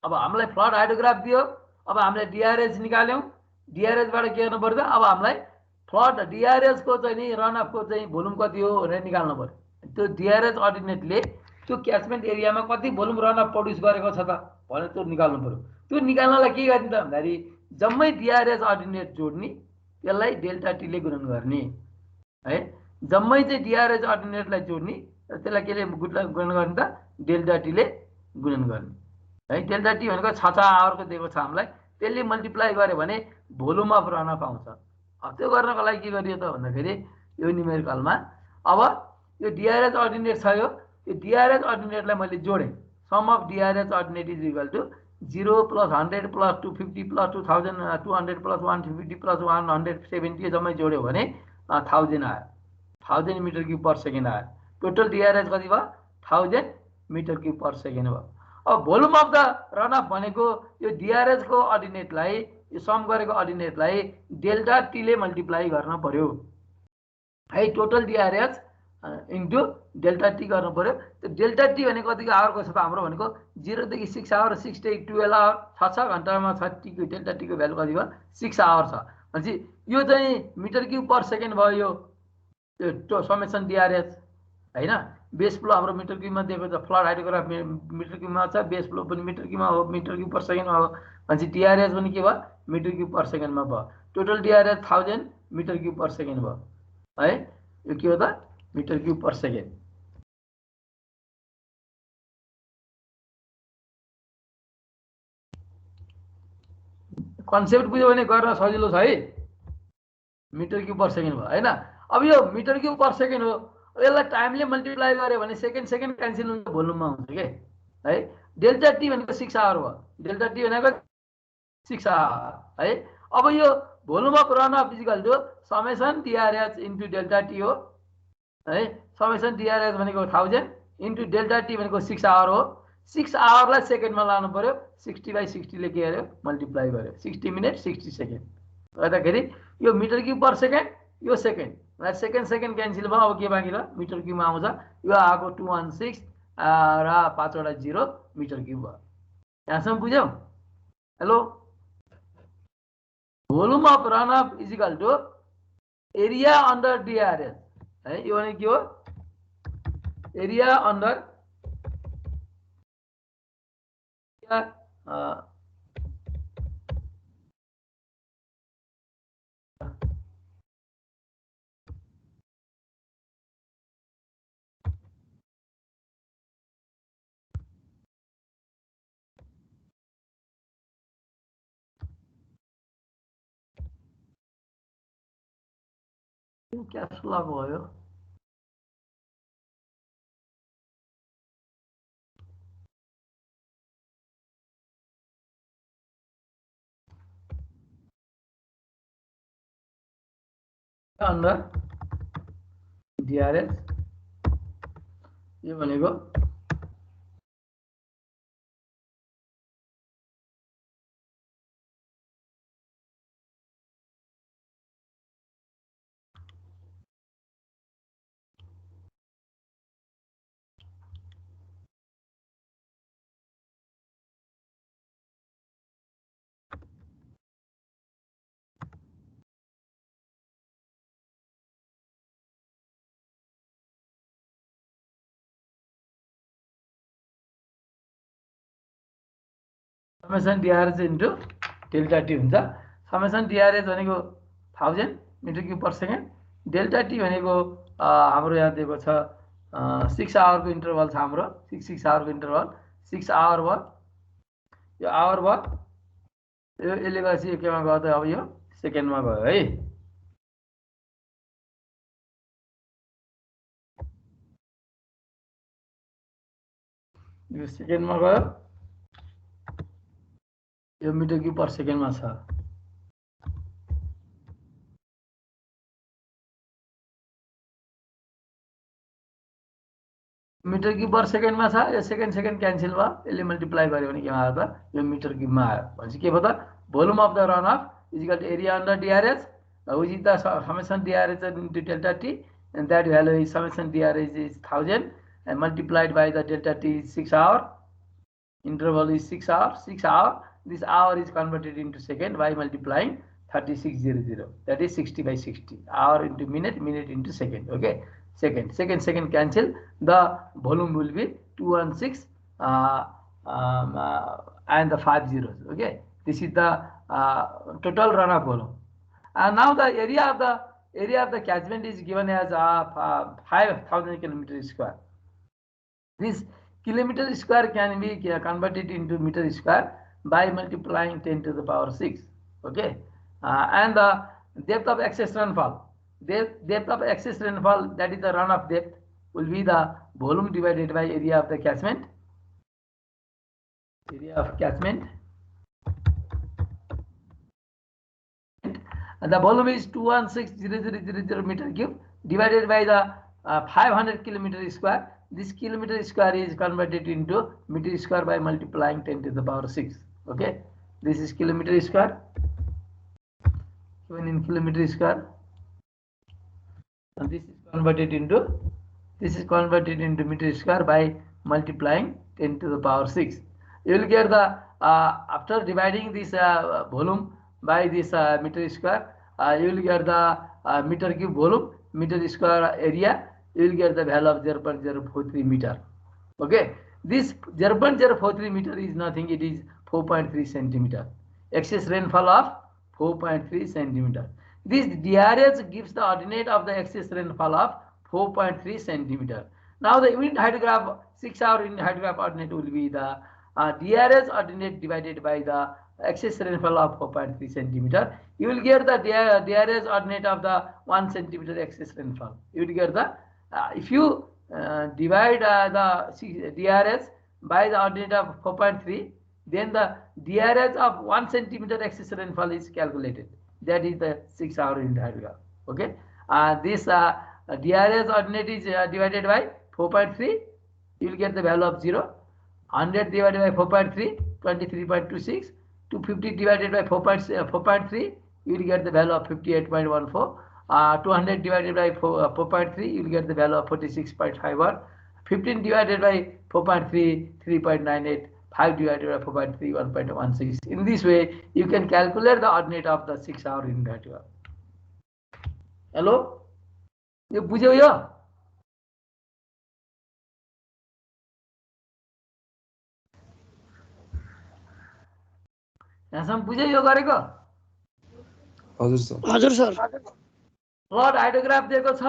अब हामीलाई फ्लड हाइड्रोग्राफ दियो, अब हामीले DRS निकाल्यौँ. DRS बाट के गर्नु पर्छ, अब हामीलाई फ्लड DRS को चाहिँ नि रनअपको चाहिँ भोल्युम कति हो भनेर निकाल्नु पर्यो. त्यो DRS अर्डिनेटले त्यो क्याचमेन्ट एरियामा कति भोल्युम रनअप प्रड्युस गरेको छ त भनेर त्यो निकाल्नु पर्यो. त्यो निकाल्नलाई के गर्ने त भन्दाखेरि जम्मै DRS अर्डिनेट जोड्ने, त्यसलाई डेल्टा टी ले गुणन गर्ने है. जम्मै चाहिँ DRS अर्डिनेटलाई जोड्ने र त्यसलाई केले गुणन गर्ने त डेल्टा टी ले गुणन गर्ने है. डेल्टा टी भनेको 6 आवरको दिएको छ हामीलाई, त्यसले मल्टिप्लाई गर्यो भने भोल्युम अफ रनअप आउँछ. अब त्यो गर्नको लागि के गरियो त भन्दाखेरि यो न्युमेरिकलमा अब यो DRS अर्डिनेट छ, यो DRS अर्डिनेटलाई मैले जोडेँ. Sum of DRS ordinate is equal to 0 + 100 + 250 + 2200 + 150 + 170 जम्मै जोड्यो भने 1000 आयो. 1000 मीटर क्यूब पर सेकेन्ड आयो. टोटल DRS कति भयो 1000 मीटर क्यूब पर सेकेन्ड भयो. अब भोल्युम अफ द रनअप भनेको यो DRS को अर्डिनेटलाई, यो सम गरेको अर्डिनेटलाई डेल्टा टी ले मल्टिप्लाई गर्न पर्यो है. Total DRS into delta T गर्नु पर्यो. त्यो डेल्टा टी भनेको कतिको आवरको छ त हाम्रो भनेको 0 देखि 6 आवर, 6 देखि 12 आवर, 6 घण्टामा 6 टी को डेल्टा टी को भ्यालु कति भयो 6 आवर छ भनेपछि यो चाहिँ मिटर क्यूब पर सेकेन्ड भयो. यो समेसन DRS हैन. बेस फ्लो हाम्रो मिटर क्यूबमा दिएको छ, फ्लड हाइड्रोग्राफ मिटर क्यूबमा छ, बेस फ्लो पनि मिटर क्यूबमा हो, मिटर क्यूब पर सेकेन्डमा हो भनेपछि DRS पनि के भयो मिटर क्यूब पर सेकेन्डमा भयो. Total DRS 1000 metre cube per second भयो है. यो के हो त metre cube per second. Concept बुझ्यो भने गर्न सजिलो छ है. मिटर क्यूब पर सेकेन्ड भयो हैन. अब यो मिटर क्यूब पर सेकेन्ड हो, यसलाई टाइमले मल्टिप्लाई गर्यो भने सेकेन्ड क्यान्सल हुन्छ, भोल्युममा हुन्छ के है. डेल्टा टी भनेको 6 आवर भयो. डेल्टा टी भनेको 6 आवर है. अब यो volume of runoff is equal to summation DRS into delta t हो है. समेसन DRS भनेको 1000 इन्टु डेल्टा टी भनेको 6 आवर हो. 6 आवरलाई सेकेन्डमा लानु पर्यो. 60/60 ले के गर्यो मल्टिप्लाई गर्यो. 60 मिनट 60 सेकेन्ड गर्दाखेरि यो मिटर क्यूब पर सेकेन्ड, यो सेकेन्ड सेकेन्ड क्यान्सल भयो. अब के बाँकी र मिटर क्यूबमा आउँछ. यो आएको 216 र 5 वटा 0 मिटर क्यूब भयो. यहाँसम्म बुझ्यौ? Hello. Volume of runoff is equal to area under DRS है. यो भने के हो एरिया अन्डर क्या सुला भयो. अन्डर DRS यो भनेको summation DRS into delta T हुन्छ. समेसन DRH भनेको 1000 metre cube per second, delta T भनेको हाम्रो यहाँ दिएको छ 6 आवरको इन्टरभल छ हाम्रो, 6 आवरको इन्टरभल, 6 आवर भयो, यो आवर भयो, यो यसले गर्दा यो केमा गयो त अब यो सेकेन्डमा गयो है। यो सेकेन्डमा गयो, यो मिटर क्युब पर सेकेन्डमा छ। मिटर क्युब पर सेकेन्डमा छ, यो सेकेन्ड क्यान्सल भयो, यसले मल्टिप्लाई गर्यो भने केमा आयो त यो मिटर क्युबमा आयो। भनेपछि के भयो त volume of the runoff is equal to area under DRH which is the summation DRH into delta T, and that value is summation DRH is 1000 and multiplied by the delta T is 6 hour, interval is 6 hour, 6 hour, this hour is converted into second by multiplying 3600, that is 60 by 60, hour into minute, minute into second. Okay, second cancel, the volume will be 216 and the 5 zeros. Okay, this is the total runoff volume. And now the area of the catchment is given as 5000 kilometer square. This kilometer square can be converted into meter square by multiplying 10 to the power 6. Okay, and the depth of excess rainfall, depth of excess rainfall, that is the runoff depth, will be the volume divided by area of the catchment. Area of catchment. And the volume is 216,000 meter cube divided by the 500 kilometer square. This kilometer square is converted into meter square by multiplying 10 to the power 6. Okay, this is kilometer square, given in kilometer square, and this is converted into meter square by multiplying 10 to the power 6. You will get the after dividing this volume by this meter square, you will get the meter cube volume, meter square area, you will get the value of 0.043 meter. Okay, this 0.043 meter is nothing, it is 4.3 centimeter. Excess rainfall of 4.3 centimeter. This DRH gives the ordinate of the excess rainfall of 4.3 centimeter. Now the unit hydrograph, 6 hour unit hydrograph ordinate will be the DRH ordinate divided by the excess rainfall of 4.3 centimeter. You will get the DRH ordinate of the 1 centimeter excess rainfall. You will get the if you divide the DRH by the ordinate of 4.3, then the DRH of 1 centimeter excess rainfall is calculated. That is the 6 hour unit hydrograph. Okay, this DRH ordinate is divided by 4.3, you will get the value of 0. 100 divided by 4.3, 23.26. 250 divided by 4.3, you will get the value of 58.14. 200 divided by 4.3, you will get the value of 46.51. 15 divided by 4.3, 3.98. 5 divided by 4.3, 1.16. In this way, you can calculate the ordinate of the 6 hour unit hydrograph. Hello? You बुझ्यौ यो? यहाँसम्म बुझ्यौ यो गरेको? हजुर sir. Flood hydrograph दिएको छ,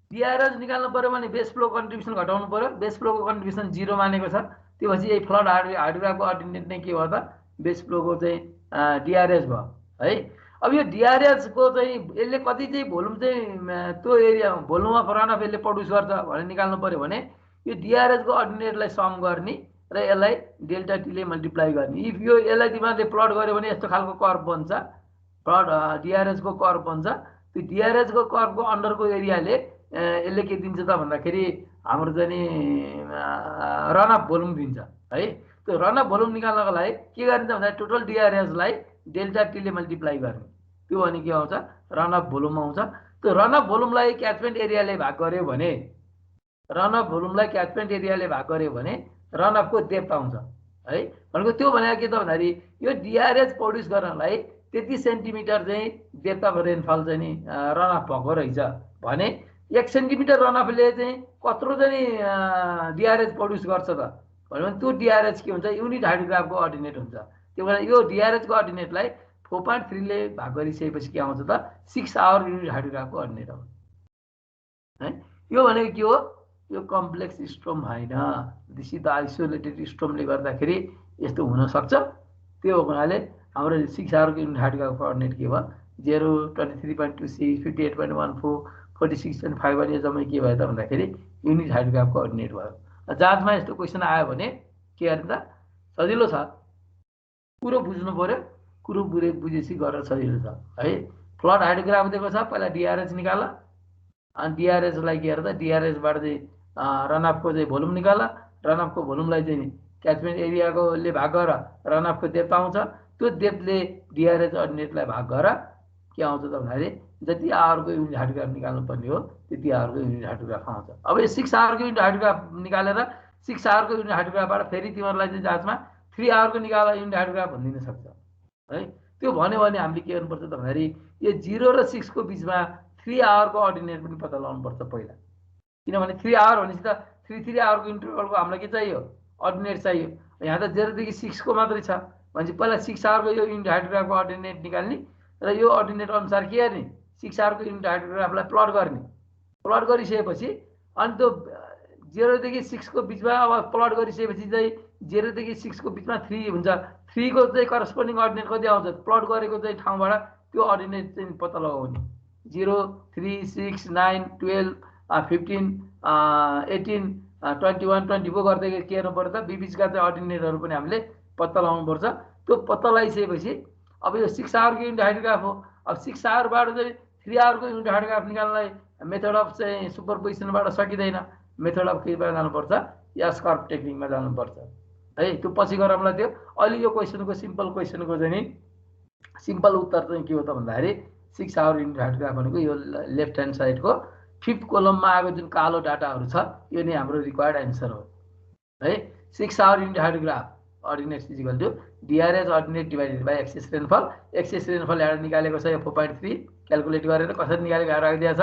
DRH निकाल्नु पर्यो भने बेस फ्लो कन्ट्रिब्युसन घटाउनु पर्यो, बेस फ्लोको कन्ट्रिब्युसन 0 मानेको छ, त्यो भएपछि यही फ्लड हाइड्रोग्राफको अर्डिनेट नै के भयो त बेस फ्लोको चाहिँ DRH भयो है। अब यो DRH को चाहिँ यसले कति चाहिँ भोल्युम चाहिँ त्यो area volume of run of यसले प्रड्युस गर्छ भने निकाल्नु पर्यो भने यो DRH को अर्डिनेटलाई सम गर्ने र यसलाई डेल्टा टी ले मल्टिप्लाई गर्ने। इफ यो यसलाई तिमीहरूले प्लट गर्यो भने यस्तो खालको कर्भ बन्छ, फ्लड DRH को कर्भ बन्छ। त्यो DRH को कर्भको अन्डरको एरियाले यसले के दिन्छ त भन्दाखेरि हाम्रो चाहिँ नि रन अफ भोल्युम दिन्छ है। त्यो रन अफ भोल्युम निकाल्नको लागि के गरिन्छ भन्दा टोटल DRH लाई डेल्टा टी ले मल्टिप्लाई गर्ने, त्यो भने के आउँछ रन अफ भोल्युम आउँछ। त्यो रन अफ भोल्युमलाई क्याचमेन्ट एरियाले भाग गर्यो भने, रन अफ भोल्युमलाई क्याचमेन्ट एरियाले भाग गर्यो भने रन अफ को डेप्थ आउँछ है। भनेको त्यो भनेको के त भन्दाखेरि यो DRH प्रड्युस गर्नलाई त्यति सेन्टिमिटर चाहिँ डेप्थ अफ रेनफल चाहिँ नि रन अफ भएको रहेछ भने 1 सेन्टिमिटर रन अफले चाहिँ कत्रो चाहिँ DRH प्रड्युस गर्छ त भने त्यो DRH के हुन्छ युनिट हाइड्रोग्राफको अर्डिनेट हुन्छ। त्यो भएर यो DRH को अर्डिनेटलाई 4.3 ले भाग गरिसकेपछि के आउँछ त 6 आवर युनिट हाइड्रोग्राफको अर्डिनेट आउँछ है। यो भनेको के हो, यो कम्प्लेक्स स्टोम होइन, सिधा आइसोलेटेड स्टोमले गर्दाखेरि यस्तो हुन सक्छ। त्यो हुनाले हाम्रो 6 आवरको युनिट हाइड्रोग्राफको अर्डिनेट के भयो 0, 23.26, 58.14, 46.5 अनि जम्मै के भयो त भन्दाखेरि युनिट हाइड्रोग्राफको अर्डिनेट भयो। जाँचमा यस्तो क्वेसन आयो भने के गर्ने त, सजिलो छ, कुरो बुझ्नु पर्यो, कुरो बुझेपछि गरेर सजिलो छ है। फ्लड हाइड्रोग्राफ दिएको छ, पहिला डिआरएच निकाल, अनि डिआरएचलाई के गर्दा डिआरएचबाट चाहिँ रनअपको चाहिँ भोल्युम निकाल, रनअपको भोल्युमलाई चाहिँ क्याचमेन्ट एरियाकोले भाग गर, रनअपको डेप्थ आउँछ, त्यो डेप्थले डिआरएच अर्डिनेटलाई भाग गर, के आउँछ त भन्दाखेरि जति आवरको युनिट हाइड्रोग्राफ निकाल्नु पर्ने हो त्यति आवरको युनिट हाइड्रोग्राफ आउँछ। अब यो 6 आवरको युनिट हाइड्रोग्राफ निकालेर 6 आवरको युनिट हाइड्रोग्राफबाट फेरि तिमीहरूलाई चाहिँ जाँचमा 3 आवरको निकाल युनिट हाइड्रोग्राफ भनिदिन सक्छ है। त्यो भन्यो भने हामीले के गर्नुपर्छ त भन्दाखेरि यो 0 र 6 को बिचमा 3 आवरको अर्डिनेट पनि पत्ता लगाउनुपर्छ पहिला, किनभने 3 आवर भनेपछि त 3 आवरको इन्टरभलको हामीलाई के चाहियो, अर्डिनेट चाहियो। यहाँ त 0 देखि 6 को मात्रै छ भनेपछि पहिला 6 आवरको यो युनिट हाइड्रोग्राफको अर्डिनेट निकाल्ने र यो अर्डिनेट अनुसार के गर्ने 6 आवरको युनिट हाइड्रोग्राफलाई प्लट गर्ने, प्लट गरिसकेपछि अनि त्यो 0 देखि 6 को बिचमा अब प्लट गरिसकेपछि चाहिँ 0 देखि 6 को बिचमा 3 हुन्छ, 3 को चाहिँ करस्पोन्डिङ अर्डिनेट कति आउँछ, प्लट गरेको चाहिँ ठाउँबाट त्यो अर्डिनेट चाहिँ पत्ता लगाउने 0, 3, 6, 9, 12, 15, 18, 21, 24 गर्दै के गर्नु पर्छ त बिचका चाहिँ अर्डिनेटहरू पनि हामीले पत्ता लगाउनु पर्छ। त्यो पत्ता लगाइसकेपछि अब यो 6 आवरको युनिट हाइड्रोग्राफ हो, अब 6 आवरबाट चाहिँ 3 आवरको युनिट हाइड्रोग्राफ निकाल्नलाई मेथड अफ चाहिँ सुपरपोजिसनबाट सकिँदैन, मेथड अफ केबाट जानुपर्छ, एस कर्भ टेक्निकमा जानुपर्छ है। त्यो पछि गएर मलाई त्यो अहिले यो क्वेसनको सिम्पल क्वेसनको चाहिँ नि सिम्पल उत्तर चाहिँ के हो त भन्दाखेरि 6 आवर युनिट हाइड्रोग्राफ भनेको यो लेफ्ट ह्यान्ड साइडको 5th कोलममा आएको जुन कालो डाटाहरू छ यो नै हाम्रो रिक्वायर्ड एन्सर हो है। 6 hour unit hydrograph ordinate equal to DRH ordinate divided by excess rainfall. Excess rainfall यहाँ निकालेको छ यो 4.3 क्यालकुलेट गरेर कसरी निकालेको राखिदिएको छ,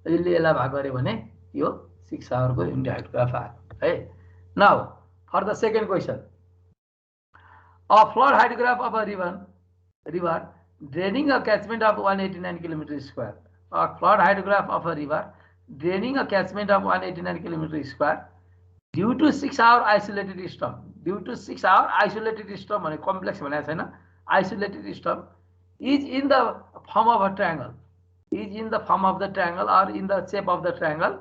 यसले यसलाई भाग गऱ्यो भने यो 6 आवरको युनिट हाइड्रोग्राफ आयो है। Now for the second question, a flood hydrograph of a river draining a catchment of 189 km square. A flood hydrograph of a river draining a catchment of 189 km square due to 6 hour isolated storm. Due to 6 hour isolated storm भने complex भनेको छैन, isolated storm is in the form of a triangle. Is in the form of the triangle or in the shape of the triangle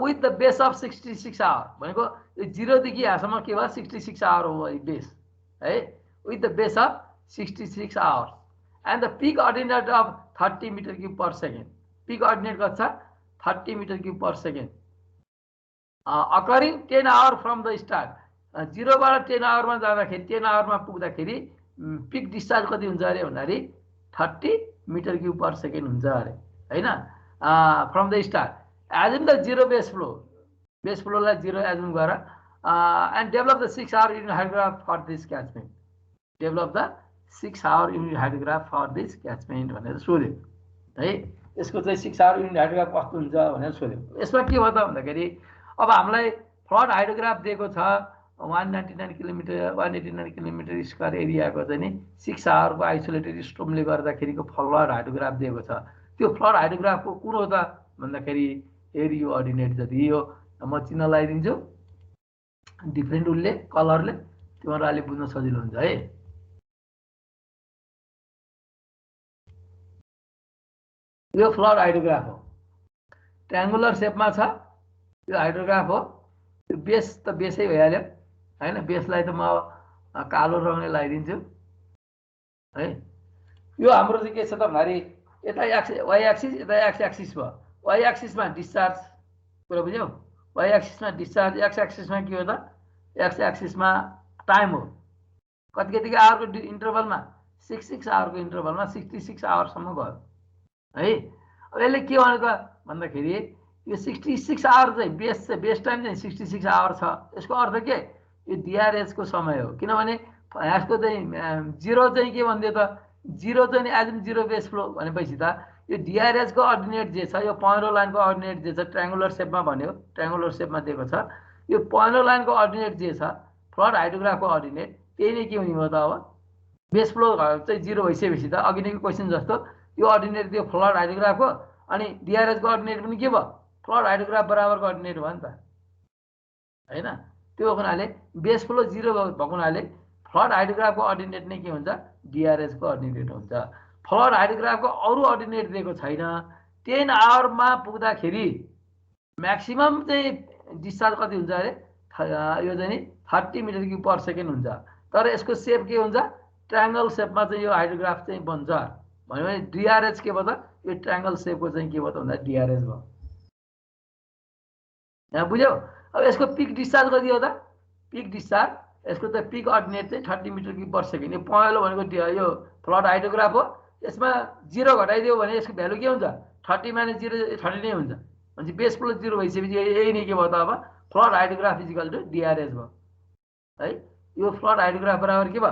with the base of 66 hour. भनेको 0 देखि यहाँसम्म के भयो 66 hour हो base है, with the base of 66 hours and the peak ordinate of 30 meter cube per second. Peak ordinate कति छ 30 meter cube per second. Occurring 10 hour from the start. 0 बाट 10 hour मा जाँदाखेरि 10 hour मा पुग्दाखेरि peak discharge कति हुन्छ अरे भन्दाखेरि 30 meter cube per second हुन्छ अरे हैन, from the start. Assume the zero base flow lie 0 assume गर and develop the 6 hour unit hydrograph for this catchment. Develop the 6 hour unit hydrograph for this catchment भनेर सोध्यो है। यसको चाहिँ 6 hour unit hydrograph कस्तो हुन्छ भनेर सोध्यो। यसमा के भयो त भन्दाखेरि अब हामीलाई फ्लड हाइड्रोग्राफ दिएको छ 189 किलोमिटर स्क्वायर एरियाको चाहिँ नि 6 hour को आइसोलेटेड स्टोमले गर्दाखेरिको फ्लड हाइड्रोग्राफ दिएको छ। त्यो फ्लड हाइड्रोग्राफको कुन हो त भन्दाखेरि हेरी यो अर्डिनेट जति यो म चिन्ह लगाइदिन्छु डिफ्रेन्ट उले कलरले, तिमीहरुले बुझ्न सजिलो हुन्छ है। यो फ्लड हाइड्रोग्राफ हो, ट्रायंगुलर शेपमा छ, यो हाइड्रोग्राफ हो। यो बेस त बेसै भइहाल्यो हैन, बेसलाई त म कालो रङले लगाइदिन्छु है। यो हाम्रो चाहिँ के छ त भन्दाखेरि यता वाइ एक्सिस यता एक्स एक्सिस भयो, वाइ एक्सिसमा डिस्चार्ज कुरा बुझ्यौ, वाइ एक्सिसमा डिस्चार्ज, एक्स एक्सिसमा के हो त एक्स एक्सिसमा टाइम हो, कति आवरको इन्टरभलमा 6 आवरको इन्टरभलमा 66 आवरसम्म गयो है। अब यसले के भनेको भन्दाखेरि यो 66 आवर चाहिँ बेस टाइम चाहिँ 66 आवर छ। यसको अर्थ के यो डिआरएच को समय हो, किनभने यसको चाहिँ 0 चाहिँ के भन्दियो त 0 चाहिँ एज 0 बेस फ्लो भनेपछि त यो डिआरएच को अर्डिनेट जे छ यो पहेँलो लाइनको अर्डिनेट जे छ ट्रायंगुलर शेपमा भन्यो, ट्रायंगुलर शेपमा दिएको छ। यो पहेँलो लाइनको अर्डिनेट जे छ फ्लड हाइड्रोग्राफको अर्डिनेट त्यही नै के हुने भयो त अब बेस फ्लो चाहिँ 0 भइसकेपछि त अघि नैको क्वेसन जस्तो यो अर्डिनेट त्यो फ्लड हाइड्रोग्राफको अनि डिआरएचको अर्डिनेट पनि के भयो, फ्लड हाइड्रोग्राफ बराबरको अर्डिनेट भयो नि त हैन। त्यो हुनाले बेस फ्लो 0 भएको हुनाले फ्लड हाइड्रोग्राफको अर्डिनेट नै के हुन्छ, डिआरएचको अर्डिनेट हुन्छ। फ्लड हाइड्रोग्राफको अरू अर्डिनेट दिएको छैन। 10 आवरमा पुग्दाखेरि म्याक्सिमम चाहिँ डिस्चार्ज कति हुन्छ अरे, यो चाहिँ नि 30 मिटर क्युब पर सेकेन्ड हुन्छ। तर यसको सेप के हुन्छ, ट्रायंगल सेपमा चाहिँ यो हाइड्रोग्राफ चाहिँ बन्छ भन्यो भने डिआरएच के भयो त, यो ट्रायंगल सेपको चाहिँ के भयो त भन्दा डिआरएच भयो। यहाँ बुझ्यौ। अब यसको पिक डिस्चार्ज कति हो त, पिक डिस्चार्ज यसको त पिक अर्डिनेट चाहिँ 30 मिटर क्युब पर सेकेन्ड। यो पहेँलो भनेको यो फ्लड हाइड्रोग्राफ हो। यसमा 0 घटाइदियो भने यसको भ्यालु के हुन्छ, 30 - 0 30 नै हुन्छ। भनेपछि बेस फ्लो 0 भइसकेपछि यही नै के भयो त, अब फ्लड हाइड्रोग्राफ इजिकल टु डिआरएच भयो है। यो फ्लड हाइड्रोग्राफ बराबर के भयो,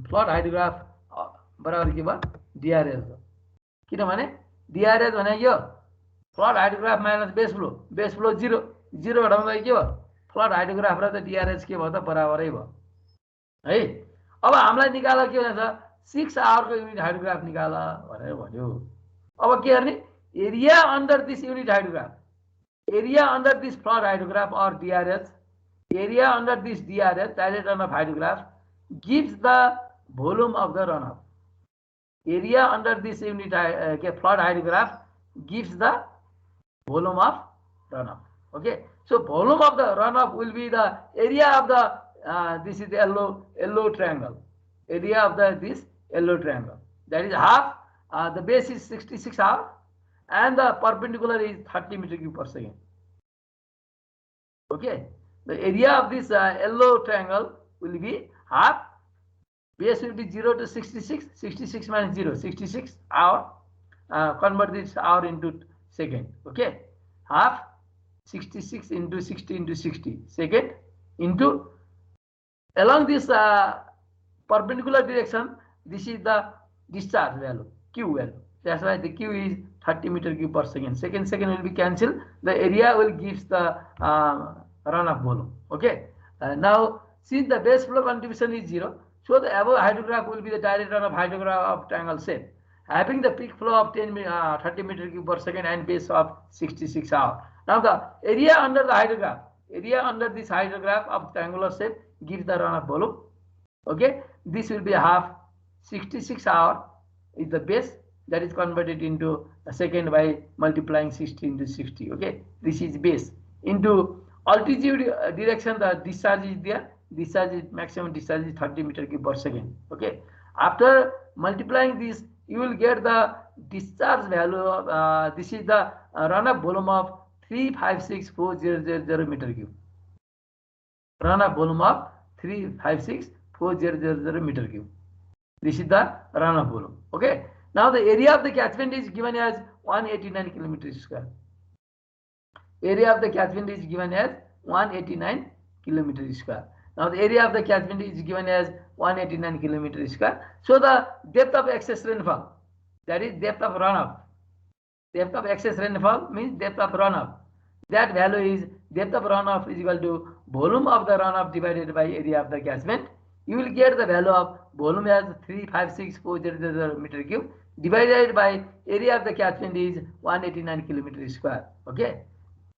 फ्लड हाइड्रोग्राफ बराबर के भयो, डिआरएच भयो। किनभने डिआरएच भनेको के हो, flood hydrograph minus base flow 0 घटाउँदा के भयो, फ्लड हाइड्रोग्राफ र त डिआरएच के भयो त बराबरै भयो है। अब हामीलाई निकाल के भन्छ, 6 आवरको युनिट हाइड्रोग्राफ निकाल भनेर भन्यो। अब के गर्ने, area under this unit hydrograph, area under this flood hydrograph और DRH, area under this DRH, direct runoff hydrograph, gives the volume of the runoff. Area under this unit flood hydrograph gives the volume of runoff. Okay, so volume of the runoff will be the area of the this is the yellow triangle, area of the this yellow triangle, that is half. The base is 66 hour and the perpendicular is 30 meter cube per second. Okay, the area of this yellow triangle will be half. Base will be 0 to 66. 66 minus 0, 66 hour. Convert this hour into second. Okay, half 66 into 60 into 60 second into along this perpendicular direction. This is the discharge value, Q value. That's why the Q is 30 meter cube per second. Second will be cancelled. The area will gives the runoff volume. Okay. Now, since the base flow contribution is 0, so the above hydrograph will be the direct runoff hydrograph of triangle shape, having the peak flow of 30 meter cube per second and base of 66 hour. Now, the area under the hydrograph, area under this hydrograph of triangular shape gives the runoff volume. Okay. This will be half 66 hour is the base, that is converted into a second by multiplying 60 into 60. Okay, this is base into altitude direction. The discharge is there. Discharge is maximum discharge is 30 meter cube per second. Okay, after multiplying this, you will get the discharge value of this is the runoff volume of 356,400 meter cube. Runoff volume of 356,400 meter cube. This is the runoff volume. Okay. Now the area of the catchment is given as 189 kilometers square. Area of the catchment is given as 189 kilometers square. Now the area of the catchment is given as 189 kilometers square. So the depth of excess rainfall, that is depth of runoff. Depth of excess rainfall means depth of runoff. That value is depth of runoff is equal to volume of the runoff divided by area of the catchment. You will get the value of volume as 356,400 meter cube divided by area of the catchment is 189 kilometers square. Okay,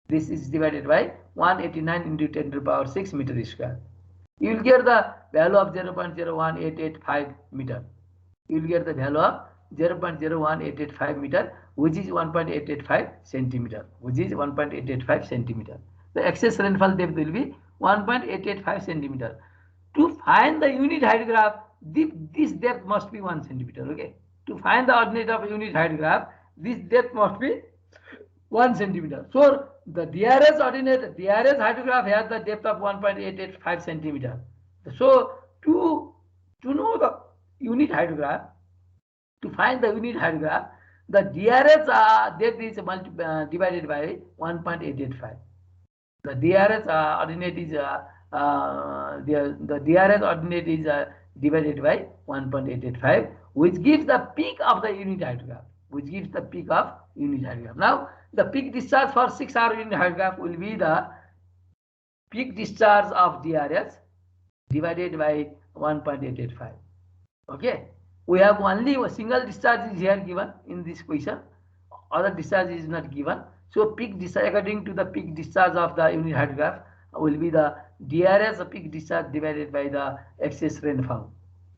this is divided by 189 into 10 to the power 6 meter square. You will get the value of 0.01885 meter. You will get the value of 0.01885 meter, which is 1.885 centimeter, which is 1.885 centimeter. The excess rainfall depth will be 1.885 centimeter. To find the unit hydrograph, this depth must be 1 centimeter. Okay. To find the ordinate of unit hydrograph, this depth must be 1 centimeter. So the DRS ordinate, DRS hydrograph has the depth of 1.885 centimeter. So to know the unit hydrograph, to find the unit hydrograph, the DRS depth is divided by 1.885. The DRS ordinate is the DRS ordinate is divided by 1.885, which gives the peak of the unit hydrograph. Which gives the peak of unit hydrograph. Now, the peak discharge for 6 hour unit hydrograph will be the peak discharge of DRS divided by 1.885. Okay, we have only a single discharge is here given in this question. Other discharge is not given. So peak discharge, according to the peak discharge of the unit hydrograph, will be the DRS peak discharge divided by the excess rainfall.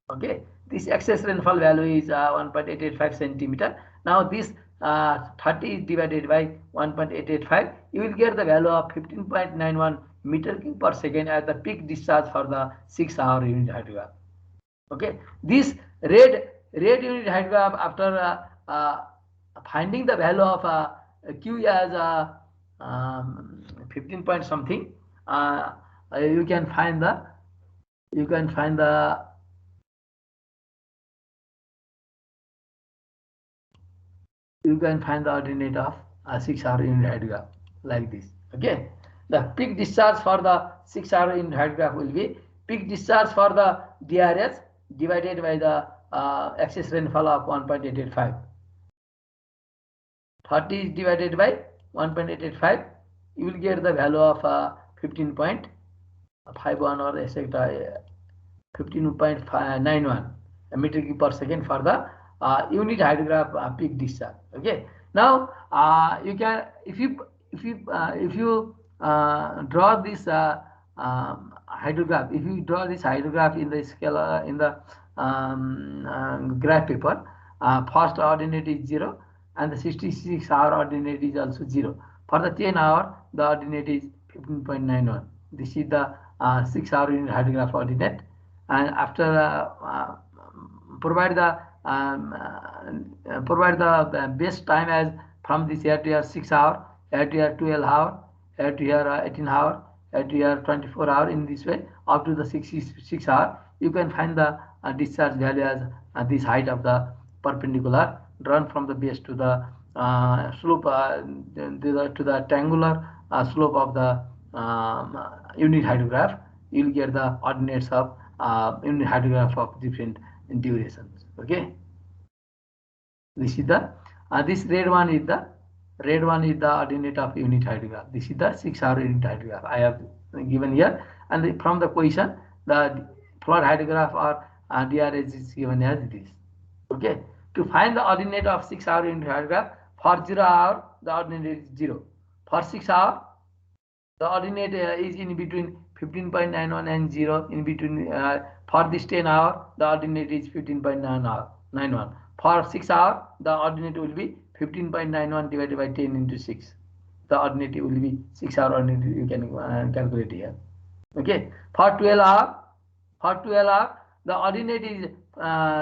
Okay, this excess rainfall value is 1.885 centimeter. Now this 30 is divided by 1.885. You will get the value of 15.91 meter cube per second as the peak discharge for the 6-hour unit hydrograph. Okay, this red unit hydrograph, after finding the value of Q as 15 point something, you can find the ordinate of 6-hour unit hydrograph like this. Okay, the peak discharge for the 6-hour unit hydrograph will be peak discharge for the DRS divided by the excess rainfall of 1.885. 30 is divided by 1.885. You will get the value of 15.51 or etc. 15.91 meter cube per second for the unit hydrograph peak discharge. Okay. Now you can, if you draw this hydrograph, if you draw this hydrograph in the scale in the graph paper, first ordinate is 0 and the 66-hour ordinate is also 0. For the 10-hour, the ordinate is 15.91. This is the 6-hour unit hydrograph ordinate, and after provide the best time as from this here to here 6 hour, here to here 12 hour, here to here 18 hour, here to here 24 hour. In this way, up to the 66 hour, you can find the discharge value as this height of the perpendicular drawn from the base to the slope to the triangular slope of the unit hydrograph. You will get the ordinates of unit hydrograph of different durations. Okay, this is the this red one is the ordinate of unit hydrograph. This is the 6-hour unit hydrograph I have given here, and from the question the flood hydrograph or DRS is given as this. Okay, to find the ordinate of 6-hour unit hydrograph, for 0 hour the ordinate is 0. For 6 hour the ordinate is in between 15.91 and 0. In between for this 10 hour the ordinate is 15.91. For 6 hour the ordinate will be 15.91 divided by 10 into 6. The ordinate will be 6-hour ordinate. You can calculate here. Okay. For 12 hour the ordinate is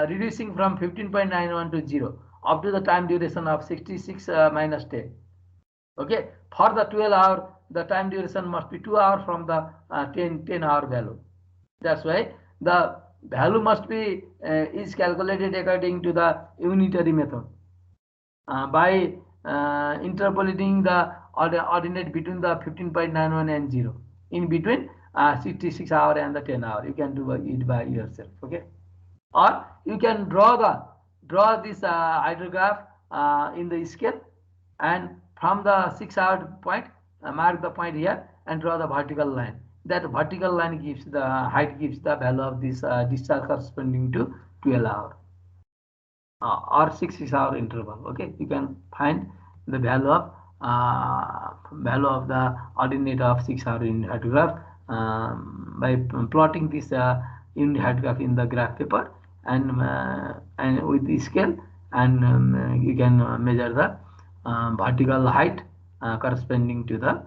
reducing from 15.91 to 0 up to the time duration of 66 minus 10. Okay. For the 12 hour, the time duration must be 2 hours from the 10 hour value. That's why the value must be is calculated according to the unitary method by interpolating the ordinate between the 15.91 and 0 in between 66 hour and the 10 hour. You can do it by yourself. Okay, or you can draw this hydrograph in the scale, and from the 6-hour point mark the point here and draw the vertical line. That vertical line gives the height, gives the value of this discharge corresponding to 12 hour or 6-hour interval. Okay, you can find the value of the ordinate of 6-hour unit hydrograph by plotting this unit hydrograph in the graph paper and with the scale, and you can measure the vertical height corresponding to the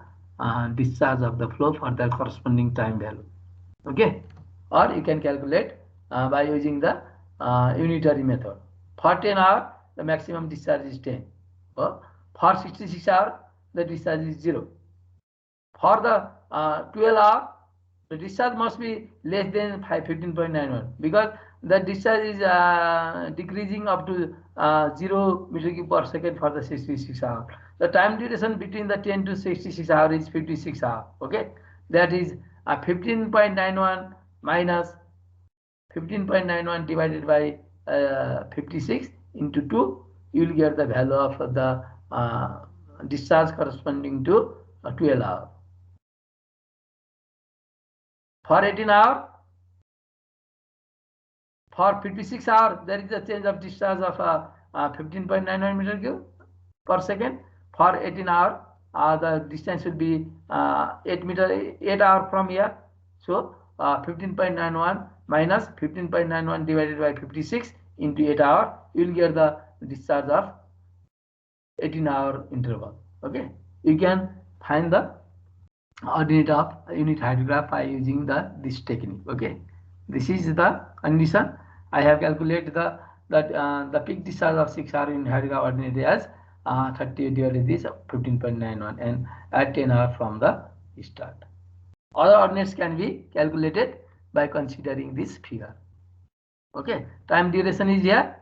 discharge of the flow for the corresponding time value. Okay, or you can calculate by using the unitary method. For 10 hour the maximum discharge is 10. For 66 hour the discharge is 0. For the 12 hour the discharge must be less than 15.91 because the discharge is decreasing up to 0 meter cube per second for the 66 hour. The time duration between the 10 to 66 hour is 56 hour. Okay, that is 15.91 minus 15.91 divided by 56 into 2. You will get the value of the discharge corresponding to 12 hour. For 18 hour For 56 hours, there is a change of discharge of 15.91 meter cube per second. For 18 hours, the distance will be 8 hours from here. So 15.91 minus 15.91 divided by 56 into 8 hours, you will get the discharge of 18-hour interval. Okay, you can find the ordinate of unit hydrograph by using this technique. Okay, this is the condition. I have calculated the peak discharge of 6-hour unit hydrograph ordinate as 30 divided this 15.91 and at 10 hours from the start. Other ordinates can be calculated by considering this figure. Okay, time duration is here.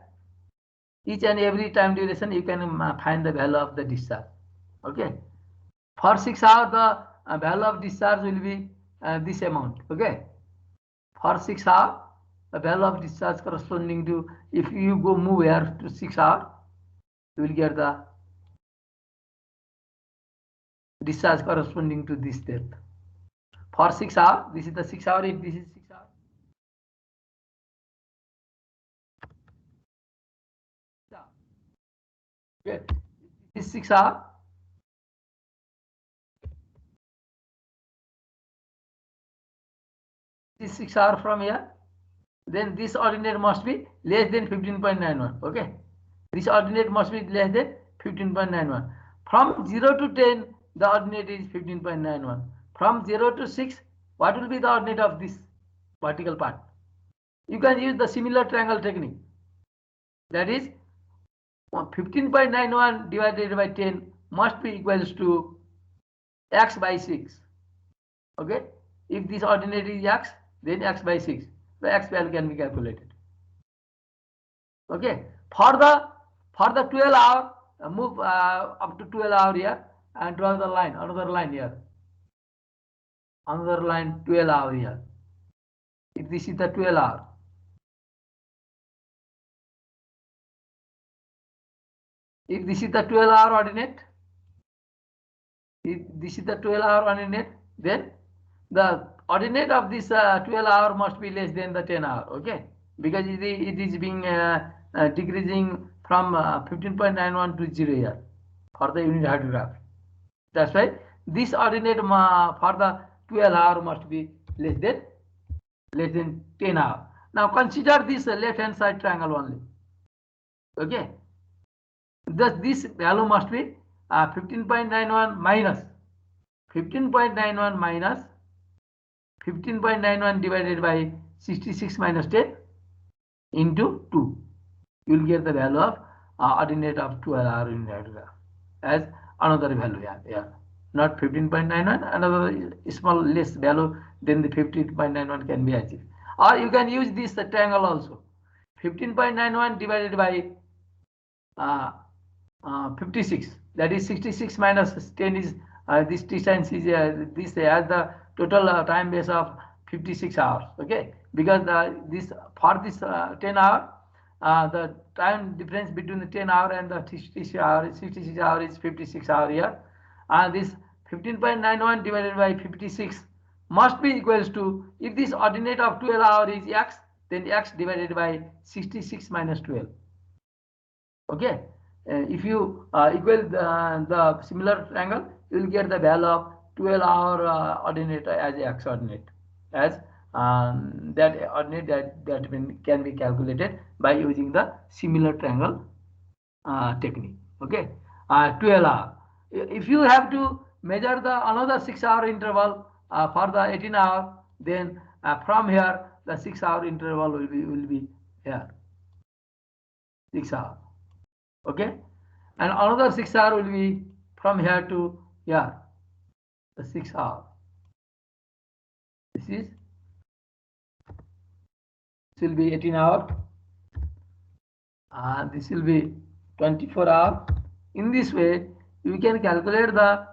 Each and every time duration you can find the value of the discharge. Okay, for 6 hours the value of discharge will be this amount. Okay, for 6 hours the value of discharge corresponding to, if you go move here to 6 hours, you will get the discharge corresponding to this depth. For 6 hours, this is the 6 hour. If this is 6 hours, okay, this is 6 hours. This is 6 hours from here. Then this ordinate must be less than 15.91. Okay, this ordinate must be less than 15.91. From 0 to 10, the ordinate is 15.91. From 0 to 6, what will be the ordinate of this vertical part? You can use the similar triangle technique. That is 15.91 divided by 10 must be equals to x by 6. Okay, if this ordinate is x, then x by 6. The x value can be calculated. Okay, for the 12 hour, move up to 12 hour here and draw the line, another line here, another line 12 hour here. If this is the 12 hour, if this is the 12 hour ordinate, if this is the 12 hour ordinate, then the ordinate of this 12 hour must be less than the 10 hour. Okay, because it is being decreasing from 15.91 to 0 here for the unit hydrograph. That's why this ordinate for the 12 hour must be less than 10 hour. Now consider this left hand side triangle only. Okay, thus this value must be 15.91 minus 15.91 minus 15.91 divided by 66 minus 10 into 2. You will get the value of ordinate of 12 hour unit hydrograph as another value here. Yeah, not 15.91, another small less value than the 15.91 can be achieved. Or you can use this triangle also. 15.91 divided by 56, that is 66 minus 10 is this distance is this as the total time base of 56 hours. Okay, because this for this 10 hour, the time difference between the 10 hour and the 66 hour is 56 hour here, and this 15.91 divided by 56 must be equals to, if this ordinate of 12 hour is x, then x divided by 66 minus 12. Okay, if you equal the similar triangle, you will get the value of 12 hour ordinate as x ordinate, as that ordinate that can be calculated by using the similar triangle technique. Okay, 12 hour. If you have to measure the another 6 hour interval for the 18 hour, then from here the 6 hour interval will be here, 6 hour. Okay, and another 6 hour will be from here to here, the 6 hour. This will be 18 hour, and this will be 24 hour. In this way, you can calculate the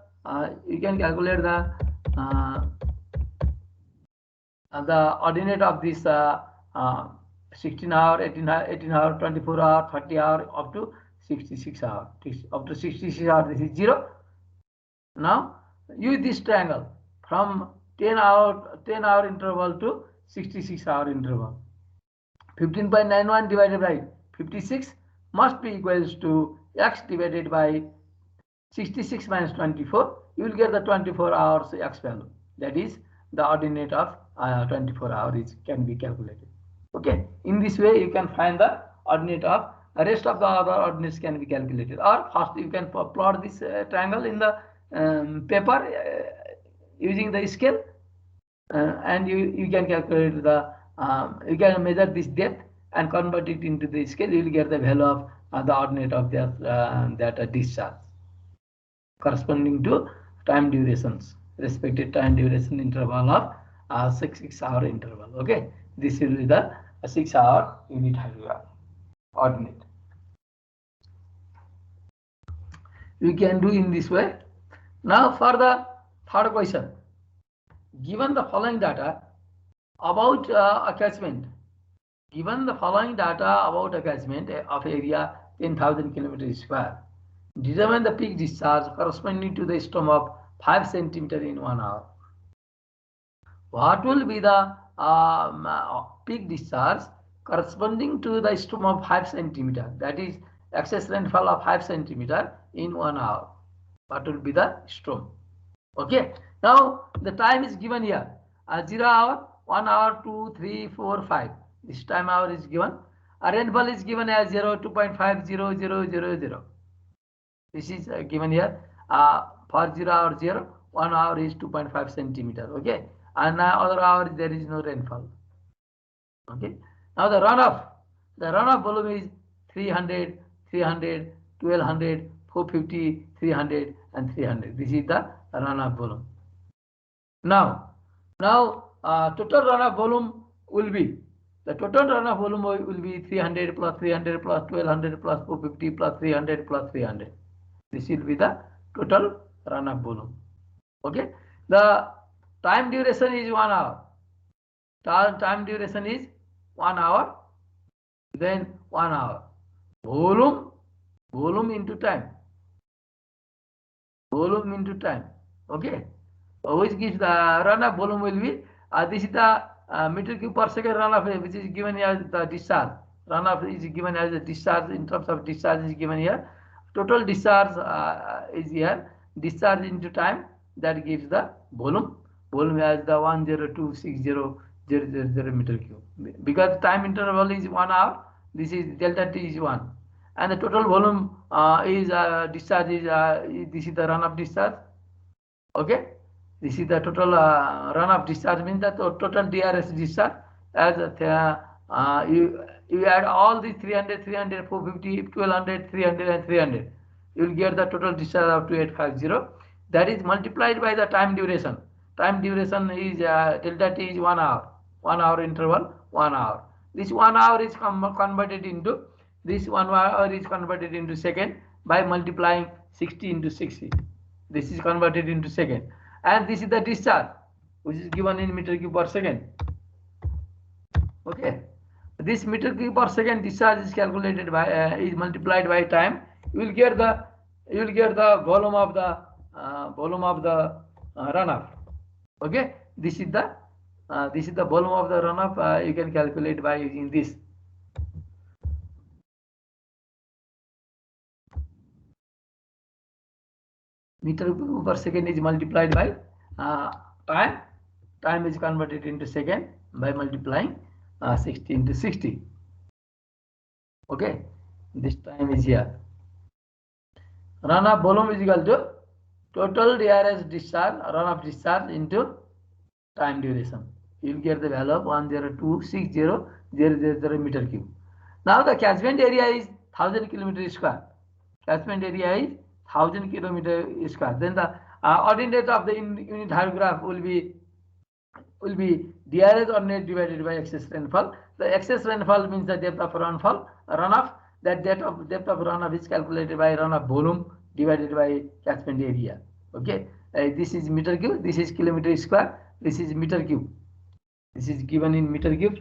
ordinate of this 16 hour, 18 hour, 24 hour, 30 hour, up to 66 hour. Up to 66 hour, this is 0. Now use this triangle from 10 hour interval to 66 hour interval. 15.91 divided by 56 must be equals to x divided by 66 minus 24. You will get the 24 hours x value. That is the ordinate of 24 hours can be calculated. Okay. In this way, you can find the ordinate of rest of the other ordinates can be calculated. Or first you can plot this triangle in the paper using the scale, and you can calculate the you can measure this depth and convert it into the scale. You will get the value of the ordinate of that discharge corresponding to time durations, respective time duration interval of 6 hour interval. Okay, this will be the 6 hour unit hydrograph ordinate. We can do in this way. Now for the third question, given the following data about a catchment, given the following data about a catchment of area 10,000 kilometers square, determine the peak discharge corresponding to the storm of 5 centimeter in 1 hour. What will be the peak discharge corresponding to the storm of 5 centimeter? That is excess rainfall of 5 centimeter in 1 hour. What will be the storm? Okay. Now the time is given here. 0 hour, 1 hour, 2, 3, 4, 5. This time hour is given. Rainfall is given as 0, 2.5, 0, 0, 0, 0. This is given here. For 0 hour 0, 1 hour is 2.5 centimeter. Okay. And other hour there is no rainfall. Okay. Now the runoff volume is 300, 300, 1200, 450, 300 and 300. This is the runoff volume. Now total runoff volume will be, the total runoff volume will be 300 plus 300 plus 1200 plus 450 plus 300 plus 300. This will be the total runoff volume. Okay. The time duration is 1 hour. Time duration is 1 hour. Then 1 hour. Volume into time. Volume into time. Okay. Which gives the runoff volume will be this is the meter cube per second runoff, which is given as the discharge. Runoff is given as the discharge. In terms of discharge is given here. Total discharge is here. Discharge into time, that gives the volume. Volume as the 10260,000 meter cube. Because time interval is 1 hour, this is delta T is 1. And the total volume is discharge is this is the runoff discharge. Okay. This is the total runoff discharge, means that total DRS discharge. As you add all these 300, 300, 450, 1200, 300 and 300. You will get the total discharge of 2850. That is multiplied by the time duration. Time duration is delta T is 1 hour. 1 hour interval, 1 hour. This 1 hour is converted into, this 1 hour is converted into second by multiplying 60 into 60. This is converted into second. And this is the discharge, which is given in meter cube per second. Okay. This meter cube per second discharge is calculated by is multiplied by time. You will get the volume of the runoff. Okay. This is the volume of the runoff. You can calculate by using this. Meter cube per second is multiplied by time. Time is converted into second by multiplying 60 into 60. Okay. This time is here. Runoff volume is equal to total DRS discharge, runoff discharge into time duration. You will get the value of 10260,000 meter cube. Now the catchment area is 1000 kilometer square. Catchment area is 1000 kilometer square. Then the ordinate of the unit hydrograph will be DRS ordinate divided by excess rainfall. The excess rainfall means the depth of runoff. That depth of runoff is calculated by runoff volume divided by catchment area. Okay. This is meter cube. This is kilometer square. This is meter cube. This is given in meter cube.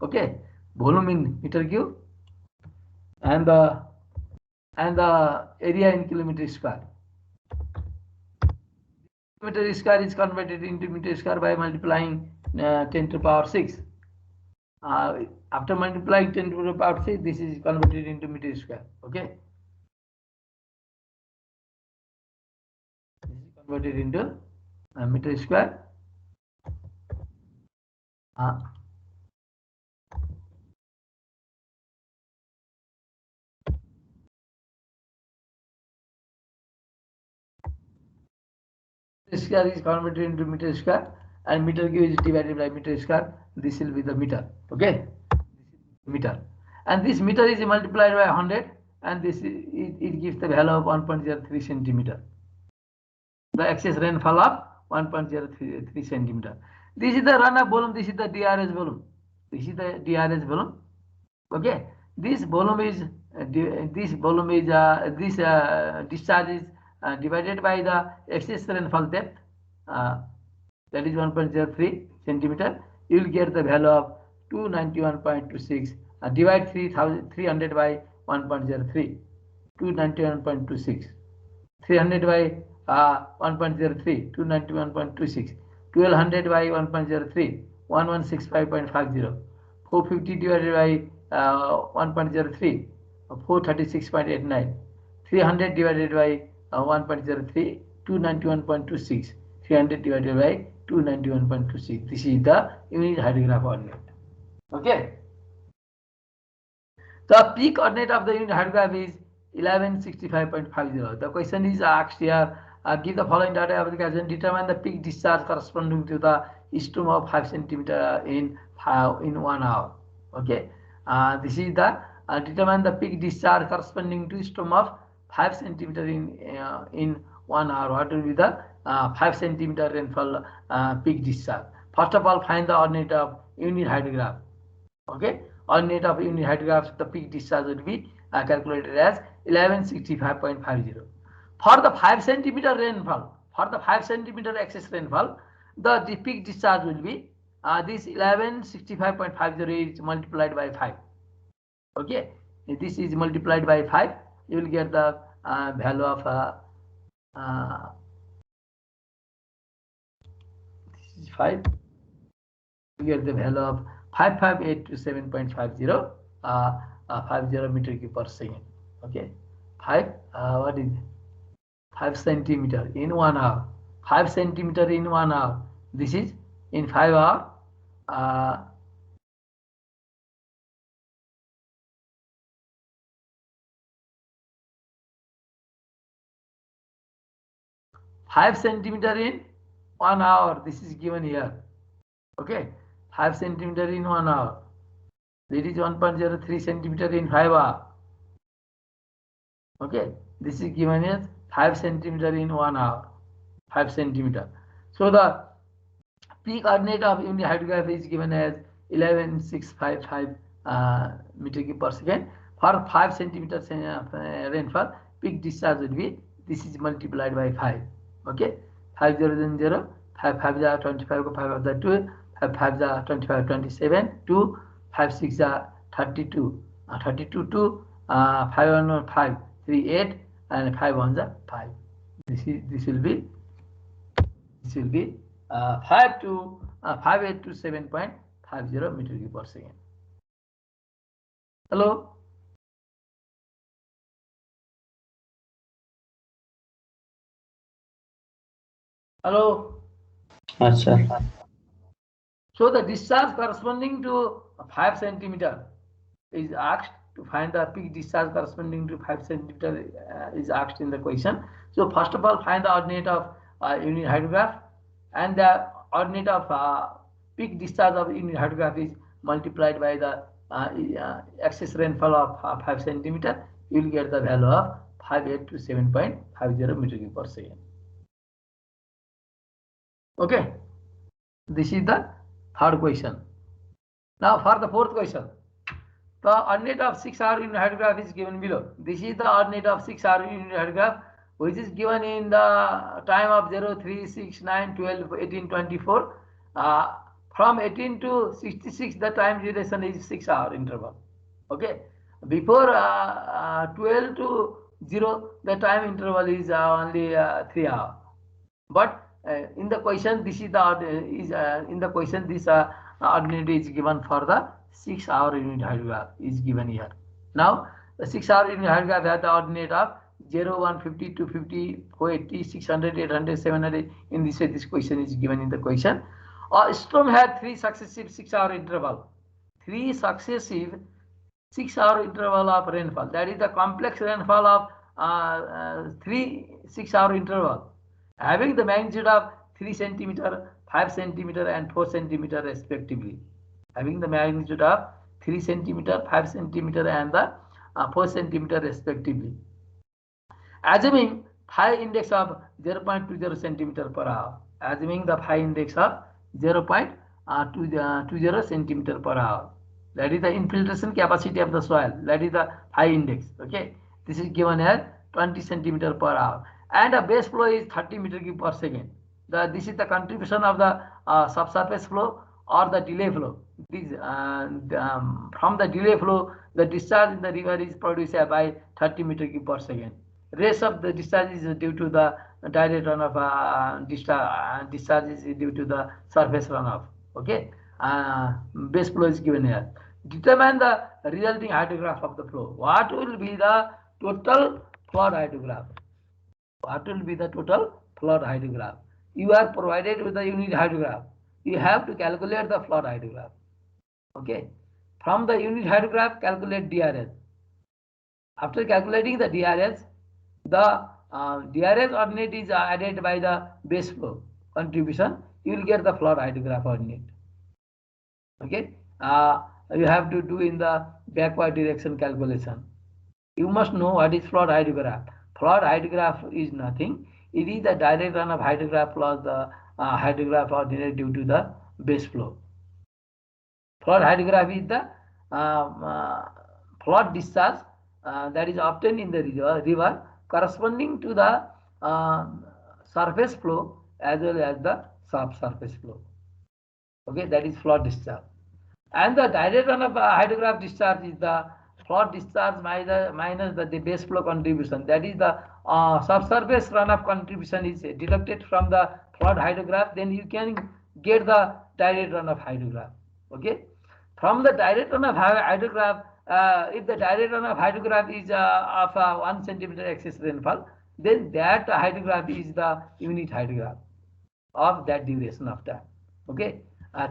Okay. Volume in meter cube. And the area in kilometer square. Meter square is converted into meter square by multiplying 10 to the power 6. After multiplying 10 to the power 6, this is converted into meter square. Okay, this is converted into meter square. Square is converted into meter square, and meter cube is divided by meter square. This will be the meter. Okay, meter, and this meter is multiplied by 100, and this it gives the value of 1.03 centimeter. The excess rainfall of 1.03 centimeter. This is the runoff volume. This is the DRS volume. This is the DRS volume. Okay, this volume is discharge is divided by the excess rainfall depth, that is 1.03 centimeter. You will get the value of 291.26. Divide 300 by 1.03, 291.26. 300 by 1.03, 291.26. 1200 by 1.03, 1165.50. 450 divided by 1.03, 436.89. 300 divided by 1.03, 291.26. 300 divided by 291.26. This is the unit hydrograph ordinate. Okay. The peak ordinate of the unit hydrograph is 1165.50. The question is asked here, give the following data application, determine the peak discharge corresponding to the stream of 5 centimeter in 1 hour. Okay, this is the determine the peak discharge corresponding to stream of 5 centimeter in 1 hour. What will be the 5 centimeter rainfall peak discharge? First of all, find the ordinate of unit hydrograph. Okay, ordinate of unit hydrograph, the peak discharge will be calculated as 1165.50. For the 5 centimeter rainfall, for the 5 centimeter excess rainfall, the peak discharge will be this 1165.50 is multiplied by 5. Okay, if this is multiplied by 5, you will get the value of this is 5. You get the value of 5587.50 50 meter cube per second. Okay, 5 what is 5 centimeter in 1 hour. 5 centimeter in 1 hour. This is in 5 hours. 5 centimeter in 1 hour. This is given here. Okay, 5 centimeter in 1 hour. That is 1.03 centimeter in 5 hours. Okay, this is given as 5 centimeter in 1 hour. 5 centimeter. So the peak ordinate of unit hydrograph is given as 11655 meter cube per second. For 5 centimeter rainfall, peak discharge will be, this is multiplied by 5. Okay, 5 0 0, 5 5 25, 5 of the 2, 5 5 25 27, 2, 5 6 32, 32 2, 5 1 5 3 8, and 5 1 5. This will be 5827.50 meter cube per second. Hello. Hello. Yes, sir. So the discharge corresponding to 5 centimeter is asked. To find the peak discharge corresponding to 5 centimeter is asked in the question. So first of all, find the ordinate of unit hydrograph, and the ordinate of peak discharge of unit hydrograph is multiplied by the excess rainfall of 5 centimeter. You will get the value of 5827.50 meter cube per second. Okay, this is the third question. Now for the fourth question, the ordinate of 6-hour unit hydrograph is given below. This is the ordinate of 6-hour unit hydrograph, which is given in the time of 0, 3, 6, 9, 12, 18, 24. From 18 to 66, the time duration is 6-hour interval. Okay, before 12 to 0, the time interval is only 3 hours. But in the question, this is the in the question, this ordinate is given for the 6-hour unit hydrograph is given here. Now the 6-hour unit hydrograph has the ordinate of 0, 150, 250, 480, 600, 800, 700. In this way, this question is given in the question. A storm had 3 successive 6-hour interval. 3 successive 6-hour interval of rainfall. That is the complex rainfall of 3 6-hour interval, having the magnitude of 3 centimeter, 5 centimeter, and 4 centimeter respectively. Having the magnitude of 3 centimeter, 5 centimeter, and the 4 centimeter respectively. Assuming phi index of 0.20 centimeter per hour. Assuming the phi index of 0.20 centimeter per hour. That is the infiltration capacity of the soil. That is the phi index. Okay, this is given as 20 centimeter per hour, and the base flow is 30 meter cube per second. This is the contribution of the subsurface flow or the delay flow. From the delay flow, the discharge in the river is produced by 30 meter cube per second. Rest of the discharge is due to the direct runoff. Discharge is due to the surface runoff. Okay, base flow is given here. Determine the resulting hydrograph of the flow. What will be the total flood hydrograph? What will be the total flood hydrograph? You are provided with the unit hydrograph. You have to calculate the flood hydrograph. Okay, from the unit hydrograph, calculate DRS. After calculating the DRS, the DRS ordinate is added by the base flow contribution. You will get the flood hydrograph ordinate. Okay, you have to do in the backward direction calculation. You must know what is flood hydrograph. Flood hydrograph is nothing. It is the direct run of hydrograph plus the hydrograph ordinate due to the base flow. Flood hydrograph is the flood discharge that is obtained in the river corresponding to the surface flow as well as the subsurface flow. Okay, that is flood discharge. And the direct run of hydrograph discharge is the flood discharge minus the base flow contribution. That is the subsurface runoff contribution is deducted from the flood hydrograph. Then you can get the direct runoff hydrograph. Okay, from the direct runoff hydrograph, if the direct runoff hydrograph is of 1 centimeter excess rainfall, then that hydrograph is the unit hydrograph of that duration of time. Okay,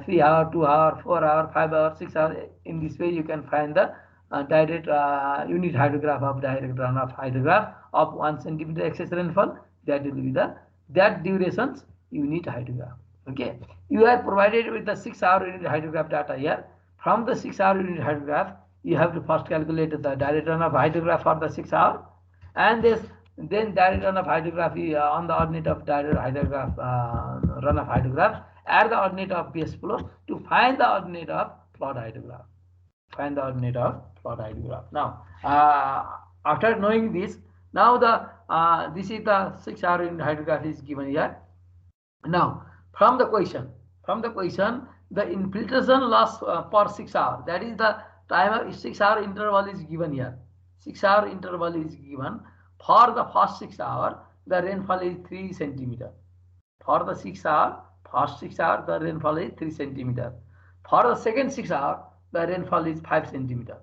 3 hour, 2 hour, 4 hour, 5 hour, 6 hour. In this way, you can find the direct unit hydrograph of direct runoff hydrograph of 1 centimeter excess rainfall. That will be the that duration's unit hydrograph. Okay, you are provided with the 6-hour unit hydrograph data here. From the 6-hour unit hydrograph, you have to first calculate the direct runoff hydrograph for the 6 hour, and then direct runoff hydrograph on the ordinate of direct hydrograph runoff hydrograph, add the ordinate of base flow to find the ordinate of flood hydrograph. Find the ordinate of flood hydrograph. Now, after knowing this, now this is the 6-hour unit hydrograph is given here. Now, from the question, the infiltration loss per 6 hour, that is the time of 6-hour interval is given here. 6-hour interval is given. For the first 6 hour, the rainfall is 3 centimeter. For the 6 hour, first 6 hour, the rainfall is 3 centimeter. For the second 6 hour, the rainfall is 5 centimeter.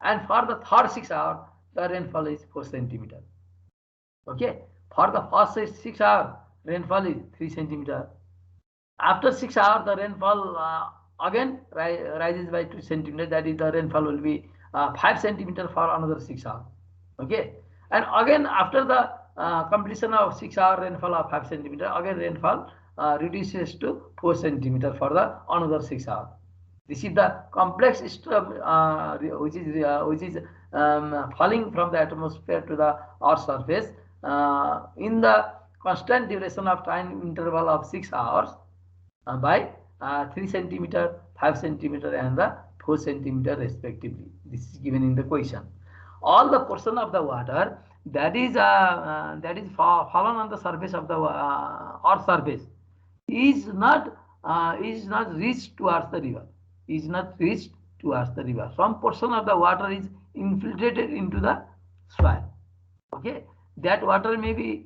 And for the third 6 hour, the rainfall is 4 centimeter. Okay. For the first 6 hour, rainfall is 3 centimeter. After 6 hour, the rainfall again rises by 2 centimeter. That is, the rainfall will be 5 centimeter for another 6 hour. Okay. And again, after the completion of 6 hour rainfall of 5 centimeter, again rainfall reduces to 4 centimeter for the another 6 hour. This is the complex system which is falling from the atmosphere to the earth surface in the constant duration of time interval of 6 hours by 3 centimeter, 5 centimeter, and the 4 centimeter respectively. This is given in the question. All the portion of the water that is fallen on the surface of the earth surface is not reached towards the river. Is not reached towards the river. Some portion of the water is infiltrated into the soil. Okay, that water may reach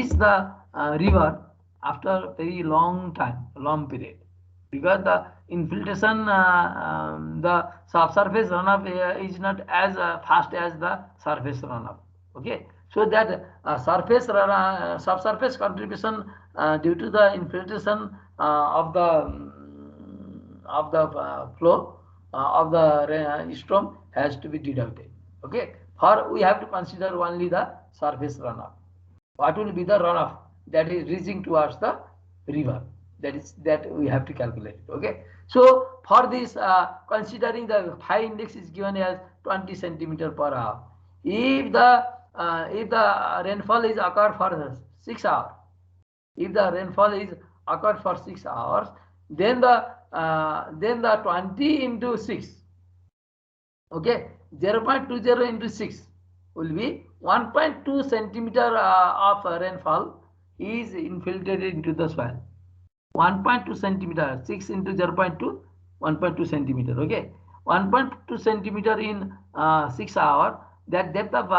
the river after very long time, long period. because the infiltration, the subsurface runoff is not as fast as the surface runoff. Okay, so that subsurface contribution due to the infiltration of the flow of the storm has to be deducted. Okay, for we have to consider only the surface runoff. What will be the runoff that is reaching towards the river? That we have to calculate. Okay, so for this, considering the phi index is given as 20 centimeter per hour. If the rainfall is occurred for 6 hours, if the rainfall is occurred for 6 hours, then the 20 into 6, okay, 0.20 into 6 will be 1.2 centimeter of rainfall is infiltrated into the soil. 1.2 centimeter, 6 into 0.2, 1.2 centimeter. Okay, 1.2 centimeter in 6 hours. That depth of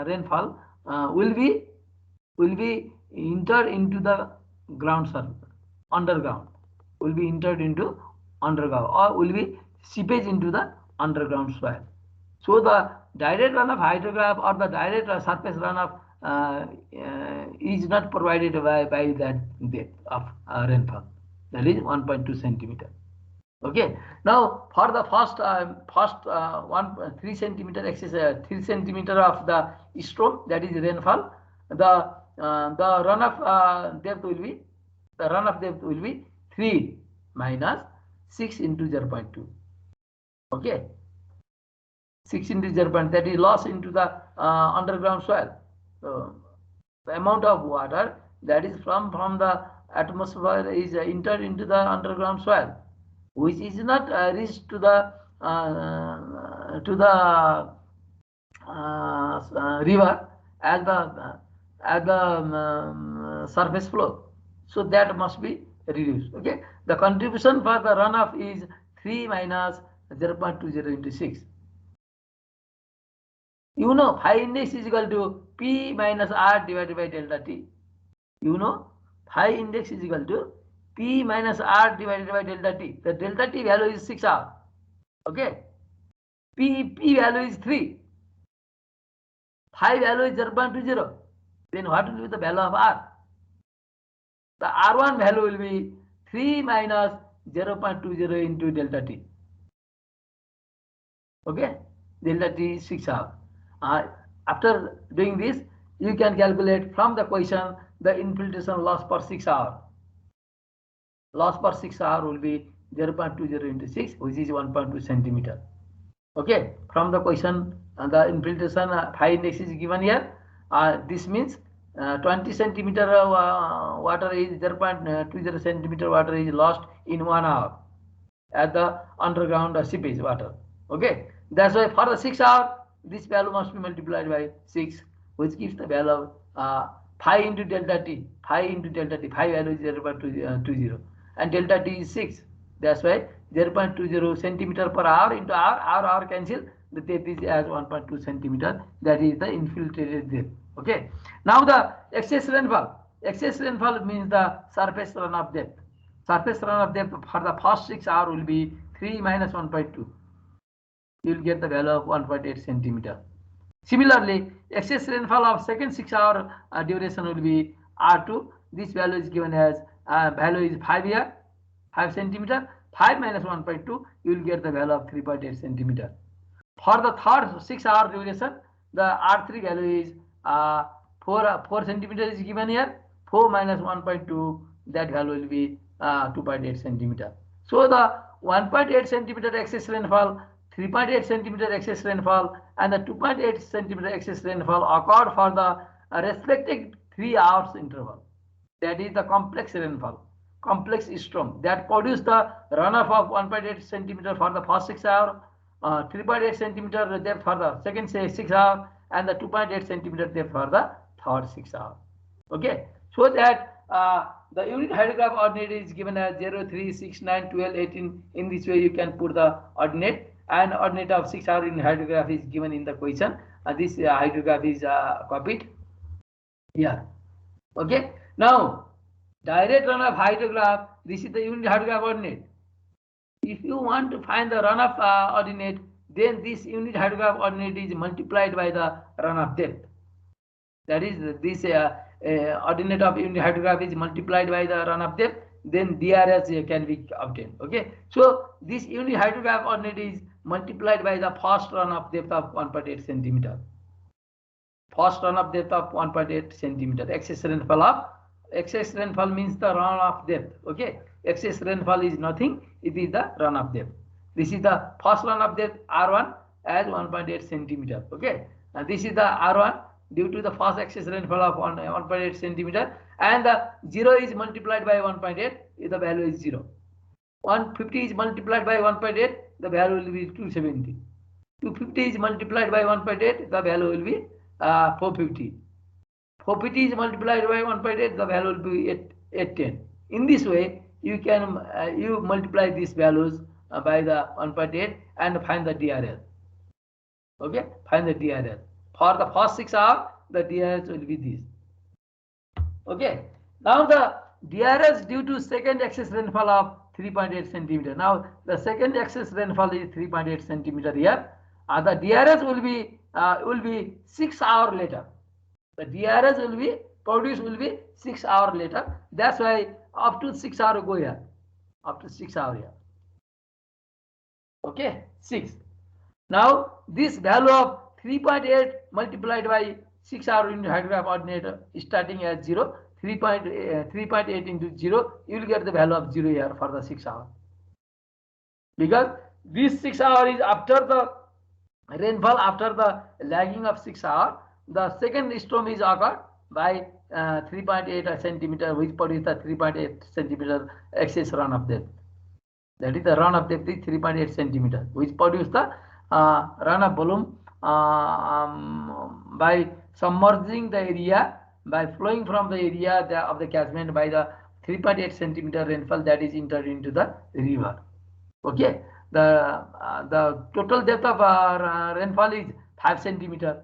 rainfall will be entered into the ground surface, underground. Will be entered into underground, or will be seepage into the underground soil. So the direct runoff hydrograph or the direct surface runoff is not provided by that depth of rainfall, that is 1.2 centimeter. Okay, now for the first 3 centimeter excess, 3 centimeter of the storm, that is rainfall, the runoff depth will be, 3 minus 6 into 0.2. Okay, 6 into 0.2, that is loss into the underground soil. So the amount of water that is from the atmosphere is entered into the underground soil, which is not reached to the river as the surface flow. So that must be reduced. Okay, the contribution for the runoff is 3 minus 0.20 into 6. You know, phi index is equal to P minus R divided by delta T. You know, phi index is equal to P minus R divided by delta T. The delta T value is 6 R. Okay. P value is 3. Phi value is 0.20. Then what will be the value of R? The R1 value will be 3 minus 0.20 into delta T. Okay. Delta T is 6 R. After doing this, you can calculate from the question the infiltration loss per 6 hours. Loss per 6 hours will be 0.20 into 6, which is 1.2 centimeter. Okay, from the question, the infiltration phi index is given here. This means 20 centimeter water is 0.20 centimeter water is lost in 1 hour at the underground seepage water. Okay, that's why for the 6 hours, this value must be multiplied by 6, which gives the value of phi into delta T. Phi value is 0.20 and delta T is 6. That's why 0.20 centimeter per hour into hour cancel. The depth is as 1.2 centimeter. That is the infiltrated depth. Okay. Now the excess rainfall. Excess rainfall means the surface runoff depth. Surface runoff depth for the first 6 hours will be 3 minus 1.2. You will get the value of 1.8 centimeter. Similarly, excess rainfall of second 6 hour duration will be R2. This value is given as value is 5 here, 5 centimeter. 5 minus 1.2, you will get the value of 3.8 centimeter. For the third 6 hour duration, the R3 value is 4 centimeter is given here. 4 minus 1.2, that value will be 2.8 centimeter. So the 1.8 centimeter excess rainfall, 3.8 centimeter excess rainfall, and the 2.8 centimeter excess rainfall occurred for the respective 3 hours interval. That is the complex rainfall, complex storm that produced the runoff of 1.8 centimeter for the first 6 hours, 3.8 centimeter depth for the second 6 hours, and the 2.8 centimeter depth for the third 6 hours. Okay, so that the unit hydrograph ordinate is given as 0, 3, 6, 9, 12, 18. In this way, you can put the ordinate, and ordinate of 6 hour in hydrograph is given in the question. This hydrograph is copied here. Okay, now Direct runoff hydrograph, this is the unit hydrograph ordinate. If you want to find the runoff ordinate, then this unit hydrograph ordinate is multiplied by the runoff depth. That is, this ordinate of unit hydrograph is multiplied by the runoff depth, then DRS can be obtained. Okay, so this unit hydrograph ordinate is multiplied by the first runoff depth of 1.8 centimeter. First runoff depth of 1.8 centimeter. Excess rainfall means the runoff depth. Okay, excess rainfall is nothing, it is the runoff depth. This is the first runoff depth R1 as 1.8 centimeter. Okay, and this is the R1 due to the first excess rainfall of 1.8 centimeter, and the 0 is multiplied by 1.8, the value is 0. 150 is multiplied by 1.8, the value will be 270. 250 is multiplied by 1.8, the value will be 450. 450 is multiplied by 1.8, the value will be 810. In this way, you can you multiply these values by the 1.8 and find the DRL. Okay, find the DRL. For the first 6 hours, the DRS will be this. Okay, now the DRS due to second excess rainfall of 3.8 centimeter. Now the second excess rainfall is 3.8 centimeter here. The DRS will be 6 hours later. The DRS will be produced will be 6 hours later. That's why up to 6 hours go here. Up to 6 hours here. Okay, 6. Now this value of 3.8 multiplied by 6 hour unit hydrograph ordinate starting at 0, 3.8 into 0, you will get the value of 0 here for the 6 hours. Because this 6 hours is after the rainfall, after the lagging of 6 hours, the second storm is occurred by 3.8 centimeter, which produces the 3.8 centimeter excess runoff depth. That is the runoff depth is 3.8 centimeter, which produces the runoff volume by submerging the area, by flowing from the area of the catchment by the 3.8 centimeter rainfall that is entered into the river. Okay, the total depth of rainfall is 5 centimeter.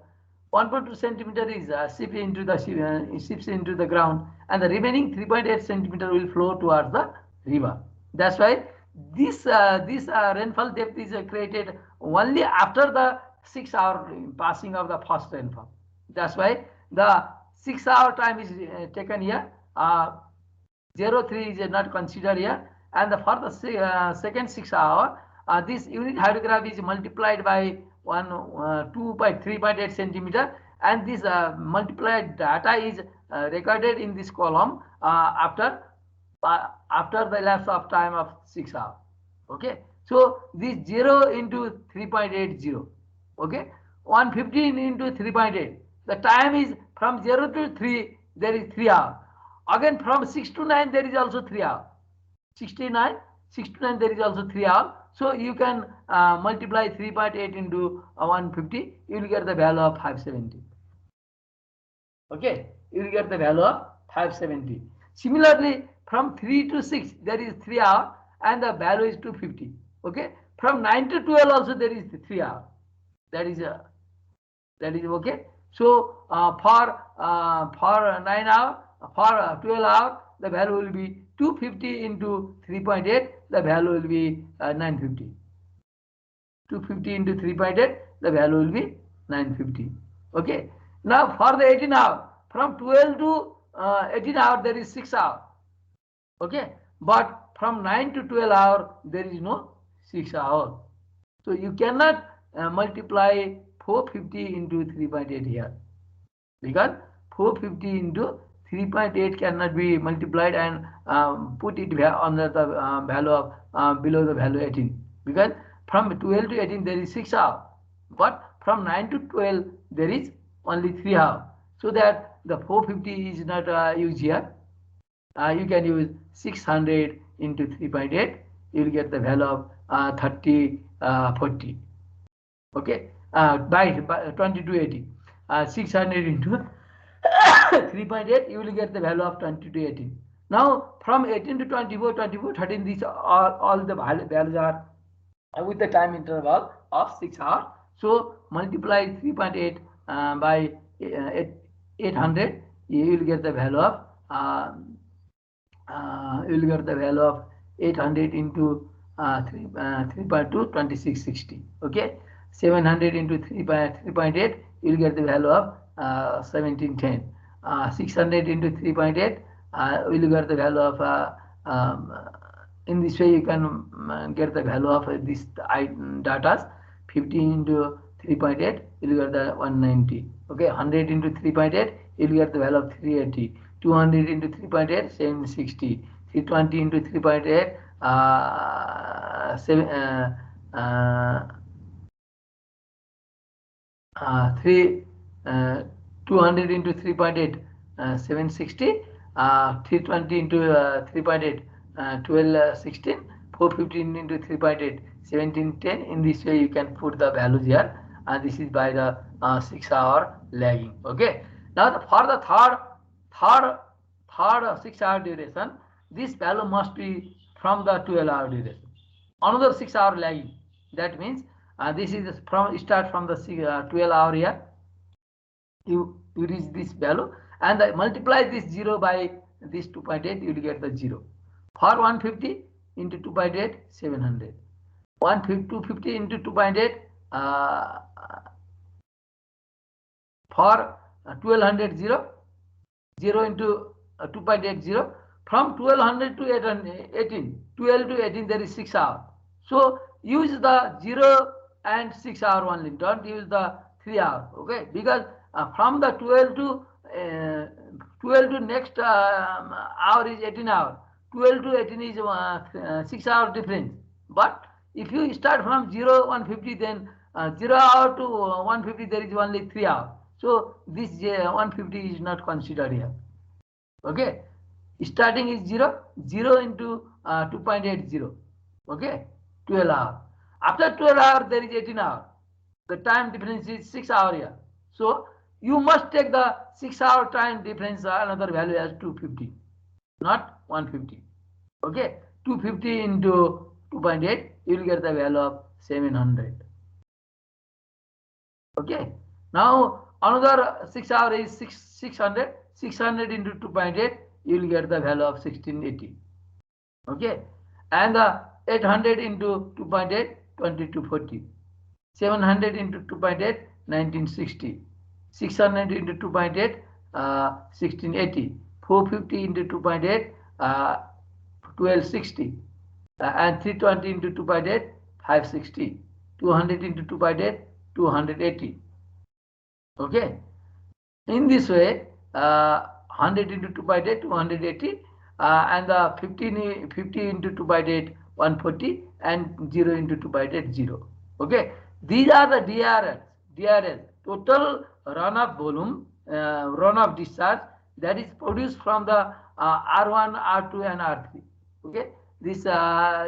1.2 centimeter is seeps into the ground, and the remaining 3.8 centimeter will flow towards the river. That's why this rainfall depth is created only after the 6 hour passing of the first rainfall. That's why the 6 hour time is taken here. 0.3 is not considered here, and for the second 6 hour, this unit hydrograph is multiplied by 3.8 centimeter, and this multiplied data is recorded in this column after the lapse of time of 6 hours. Okay, so this 0 into 3.80. Okay, 115 into 3.8. The time is from 0 to 3, there is 3 hours. Again from 6 to 9, there is also 3 hours. 6 to 9, there is also 3 hours. So you can multiply 3.8 into 150, you will get the value of 570. Okay, you will get the value of 570. Similarly, from 3 to 6, there is 3 hours, and the value is 250. Okay, from 9 to 12 also there is 3 hours. That is okay. So for 9 hours, for 12 hours, the value will be 250 into 3.8. The value will be 950. 250 into 3.8. The value will be 950. Okay. Now for the 18 hours, from 12 to 18 hours, there is 6 hours. Okay. But from 9 to 12 hours, there is no 6 hours. So you cannot multiply 450 into 3.8 here, because 450 into 3.8 cannot be multiplied and put it under the value of below the value 18, because from 12 to 18 there is 6 hours, but from 9 to 12 there is only 3 hours. So that the 450 is not used here. You can use 600 into 3.8. You will get the value of 3040. Okay, by 2280. 600 into 3.8, you will get the value of 2280. Now from 18 to 24, 13, these all the values are with the time interval of 6 hours. So multiply 3.8 by 800, you will get the value of you will get the value of 800 into 3.2, 2660. Okay, 700 into 3.8, you will get the value of 1710. 600 into 3.8, we will get the value of in this way you can get the value of this data. 50 into 3.8, you will get the 190. Okay, 100 into 3.8, you will get the value of 380. 200 into 3.8, 760. 320 into 3.8, 200 into 3.8, 760. 320 into 3.8, 1216. 415 into 3.8, 1710. In this way you can put the values here, and this is by the 6 hour lagging. Okay, now for the third 6 hour duration, this value must be from the 12 hour duration. Another 6 hour lagging, that means this is from start from the 12 hour here. You reach this value and multiply this 0 by this 2.8, you will get the 0. For 150 into 2.8, 700. 250 into 2.8, for 1200, 0. 0 into 2.80. From 1200 to 18, 12 to 18, there is 6 hours. So use the 0 and 6 hour only. Don't use the 3 hours. Okay, because from the 12 to next hour is 18 hours. 12 to 18 is 6 hour difference. But if you start from 0 150, then 0 hour to 150 there is only 3 hours. So this 150 is not considered here. Okay, starting is 0 into 2.80. Okay, 12 hours. After 12 hours there is 18 hours. The time difference is 6 hours here. So you must take the 6 hour time difference, another value as 250, not 150. Okay, 250 into 2.8, you will get the value of 700. Okay, now another 6 hour is 600. 600 into 2.8, you will get the value of 1680. Okay, and 800 into 2.8, 2240. 700 into 2.8, 1960. 600 into 2.8, 1680. 450 into 2.8, 1260. And 320 into 2.8, 560. 200 into 2.8, 280. Okay, in this way 100 into 2.8, 280, and the 50 into 2.8, 140, and 0 into 2.8, 0. Okay, these are the DRS, total runoff volume, runoff discharge, that is produced from the R1, R2, and R3. Okay, this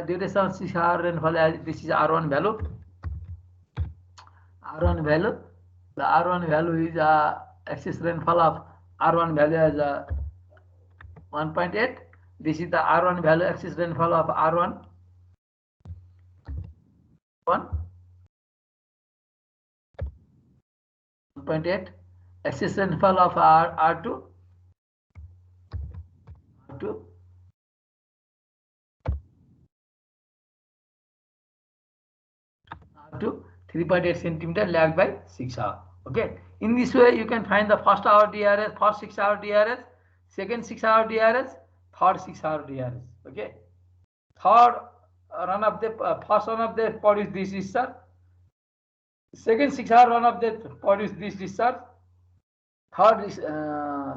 duration 6 hour rainfall, this is R1 value. R1 value, the R1 value is excess rainfall of R1 value as 1.8. This is the R1 value, excess rainfall of R1. 1.8. Excess rainfall of R2. R2. R2, 3.8 centimeter lagged by 6 hours. Okay, in this way you can find the first hour DRS, first 6 hour DRS, second 6 hour DRS, third 6 hour DRS. Okay, third run of the first run of the produce this discharge, second 6 hour run of the produce this discharge, third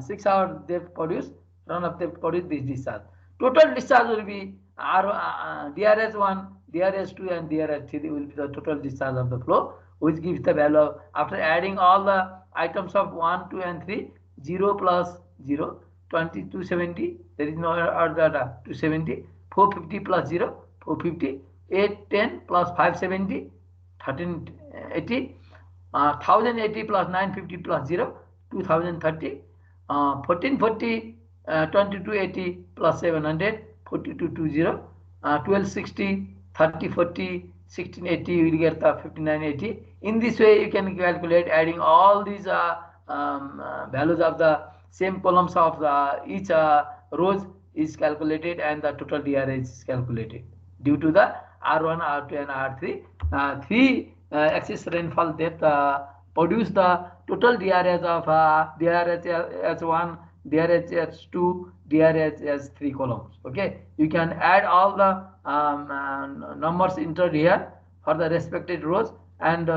6 hour they produce run of the produce this discharge. Total discharge will be DRS1, DRS2, and DRS3 will be the total discharge of the flow, which gives the value of, after adding all the items of 1, 2, and 3, 0 plus 0, 20, 270, there is no other 270, 450 plus 0, 450, 810 plus 570, 1380, 1080 plus 950 plus 0, 2030, 1440, 2280 plus 700, 4220, 1260, 3040, 1680, you will get the 5980. In this way you can calculate, adding all these values of the same columns of each rows, is calculated and the total DRS is calculated. Due to the R1, R2 and R3, three excess rainfall depth produce the total DRS of DRS as 1, DRS as 2, DRS as 3 columns. Okay, you can add all the numbers entered here for the respected rows and